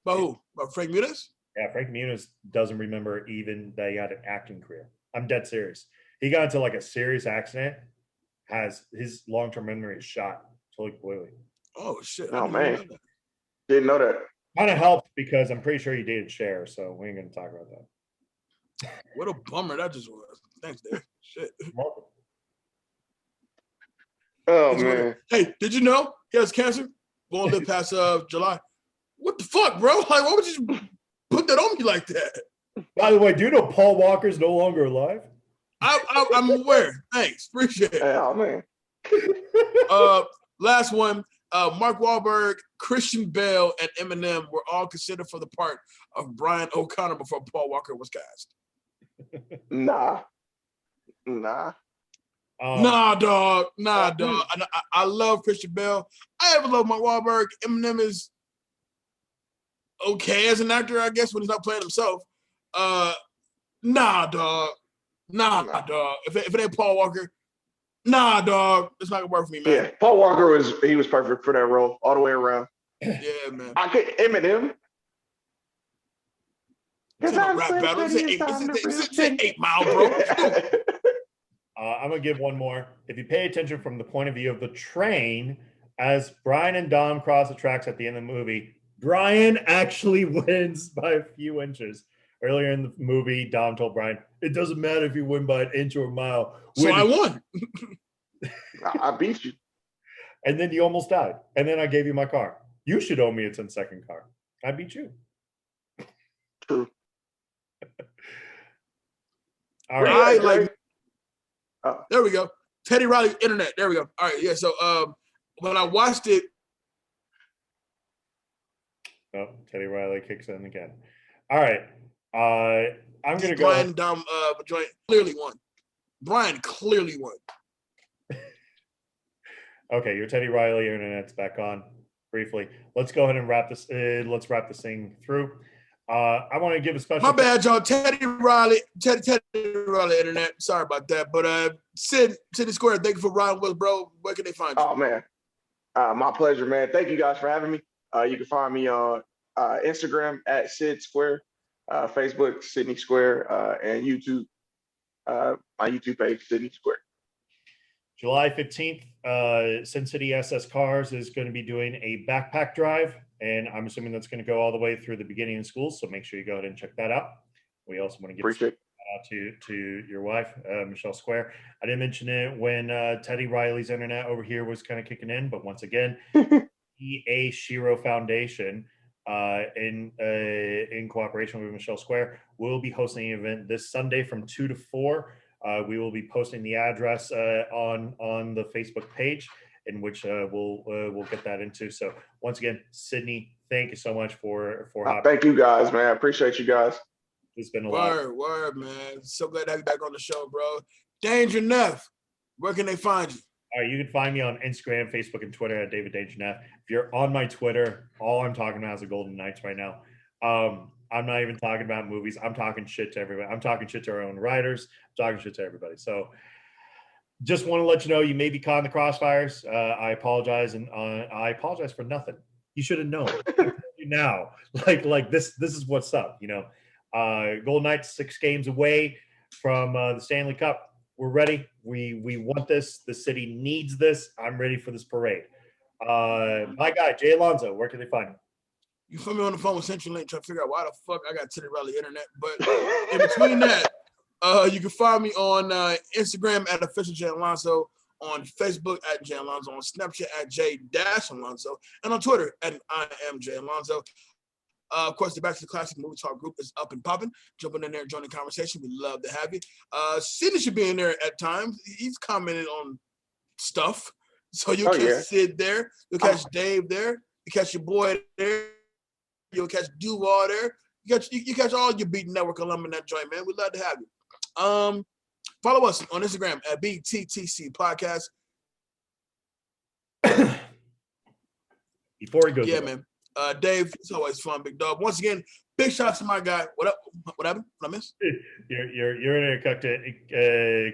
About who? About Frank Muniz? Yeah, Frank Muniz doesn't remember even that he had an acting career. I'm dead serious. He got into like a serious accident. Has his long-term memory is shot totally completely. Oh shit! Oh man, didn't know that. Kind of helped because I'm pretty sure he dated Cher, so we ain't gonna talk about that. What a bummer that just was. Thanks, Dave. Shit. Oh man. Hey, did you know he has cancer? Won't live past July. What the fuck, bro? Like, why would you put that on me like that? By the way, do you know Paul Walker's no longer alive? I'm aware. Thanks. Appreciate it. Oh man. Last one. Mark Wahlberg, Christian Bale, and Eminem were all considered for the part of Brian O'Connor before Paul Walker was cast. Nah. Nah, dog. I love Christian Bale. I ever love Mark Wahlberg. Eminem is okay as an actor, I guess, when he's not playing himself. Nah, dog. If it ain't Paul Walker, nah, dog. It's not gonna work for me, man. Yeah, Paul Walker was perfect for that role all the way around. Yeah, man. I could Eminem. It's not a rap battle. It's 8 Mile, bro. I'm gonna give one more. If you pay attention from the point of view of the train, as Brian and Dom cross the tracks at the end of the movie, Brian actually wins by a few inches. Earlier in the movie, Dom told Brian, "It doesn't matter if you win by an inch or a mile." So I won. I beat you. And then you almost died. And then I gave you my car. You should owe me a 10-second car. I beat you. True. All right. There we go. Teddy Riley internet. There we go. All right. Yeah. So when I watched it. Oh, Teddy Riley kicks in again. All right. I'm going to go. Brian clearly won. Brian clearly won. Okay, your Teddy Riley internet's back on briefly. Let's go ahead and wrap this. Let's wrap this thing through. I want to give a special. My bad, y'all. Teddy Riley internet. Sorry about that. But Sydney Square, thank you for riding with us, bro. Where can they find you? Oh man, my pleasure, man. Thank you guys for having me. You can find me on Instagram at Sid Square, Facebook Sydney Square, and YouTube. My YouTube page Sydney Square. July 15th, Sin City SS Cars is going to be doing a backpack drive, and I'm assuming that's going to go all the way through the beginning of school, so make sure you go ahead and check that out. We also want to give a shout out to your wife, Michelle Square. I didn't mention it when Teddy Riley's internet over here was kind of kicking in, but once again, EA Shiro Foundation, in cooperation with Michelle Square, will be hosting an event this Sunday from 2 to 4. We will be posting the address on the Facebook page, in which we'll get that into. So once again, Sydney, thank you so much for thank you guys, man. I appreciate you guys. It's been a lot. Word, man. So glad to have you back on the show, bro. Danger Neff, where can they find you? All right, you can find me on Instagram, Facebook, and Twitter at David Danger Neff. If you're on my Twitter, all I'm talking about is the Golden Knights right now. I'm not even talking about movies. I'm talking shit to everybody. I'm talking shit to our own writers. I'm talking shit to everybody. So just want to let you know you may be caught in the crossfires. I apologize, and I apologize for nothing. You should have known. Now, like this is what's up. You know, Golden Knights 6 games away from the Stanley Cup. We're ready. We want this. The city needs this. I'm ready for this parade. My guy Jay Alonso, where can they find him? You put me on the phone with CenturyLink trying to figure out why the fuck I got Teddy Riley internet. But in between that, you can find me on Instagram at official Jay Alonso, on Facebook at Jay Alonso, on Snapchat at J-Alonso, and on Twitter at I am Jay Alonso. Of course, the Back to the Classic Movie Talk group is up and popping. Jumping in there and joining the conversation. We'd love to have you. Sidney should be in there at times. He's commenting on stuff. So you'll catch Sid there. You'll catch Dave there. You catch your boy there. You'll catch Duval there. You catch all your Beat Network alum in that joint, man. We'd love to have you. Follow us on Instagram at BTTC Podcast. Before he goes, yeah, man. Dave, it's always fun, big dog. Once again, big shots to my guy. What up? What happened? What I missed? You're in a cut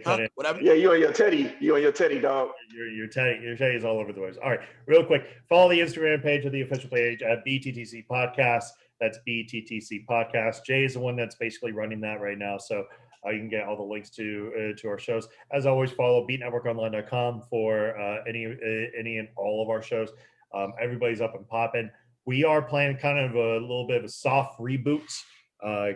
huh? What happened? Yeah, you and your Teddy. You and your Teddy, dog. Your Teddy is all over the place. All right, real quick. Follow the Instagram page of the official page at BTTC Podcast. That's BTTC Podcast. Jay is the one that's basically running that right now. So you can get all the links to our shows. As always, follow beatnetworkonline.com for any and all of our shows. Everybody's up and popping. We are planning kind of a little bit of a soft reboot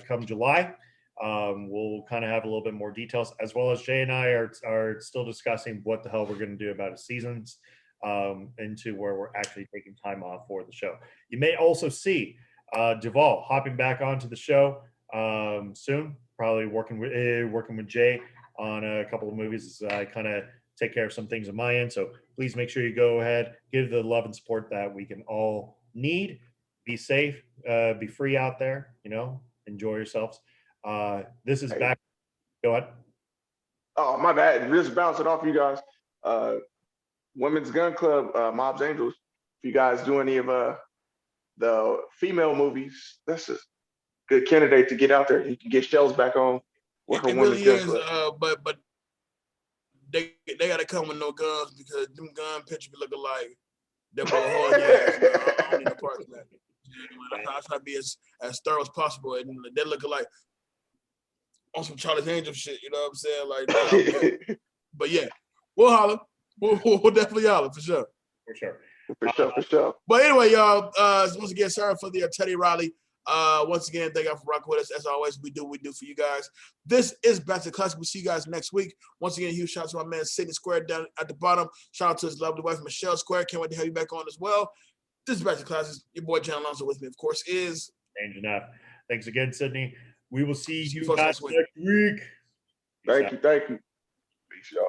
come July. We'll kind of have a little bit more details, as well as Jay and I are still discussing what the hell we're going to do about seasons into where we're actually taking time off for the show. You may also see Duval hopping back onto the show soon, probably working with Jay on a couple of movies as I kind of take care of some things on my end. So please make sure you go ahead, give the love and support that we can all need. Be safe, be free out there, enjoy yourselves. This is back. Go ahead. Oh, my bad. Just bounce it off you guys. Women's Gun Club, Mob's Angels. If you guys do any of the female movies, that's a good candidate to get out there. You can get shells back on with her Women's Gun Club. But they gotta come with no guns, because them gun pictures be looking like they're hard ass. I don't need no part of that. I try to be as thorough as possible, and they're looking like on some Charlie's Angel shit. You know what I'm saying? Like, but yeah, we'll holler. We'll definitely holler for sure. For sure. But anyway, y'all. Once again, sorry for the Teddy Riley. Once again, thank y'all for rocking with us. As always, we do for you guys. This is Back to the Classic. We'll see you guys next week. Once again, huge shout out to my man Sydney Square down at the bottom. Shout out to his lovely wife Michelle Square. Can't wait to have you back on as well. This is Back to Classes. Your boy John Alonso with me, of course, is Change enough. Thanks again, Sydney. We will see you folks guys next week. next week. Peace out. Thank you. Peace, y'all.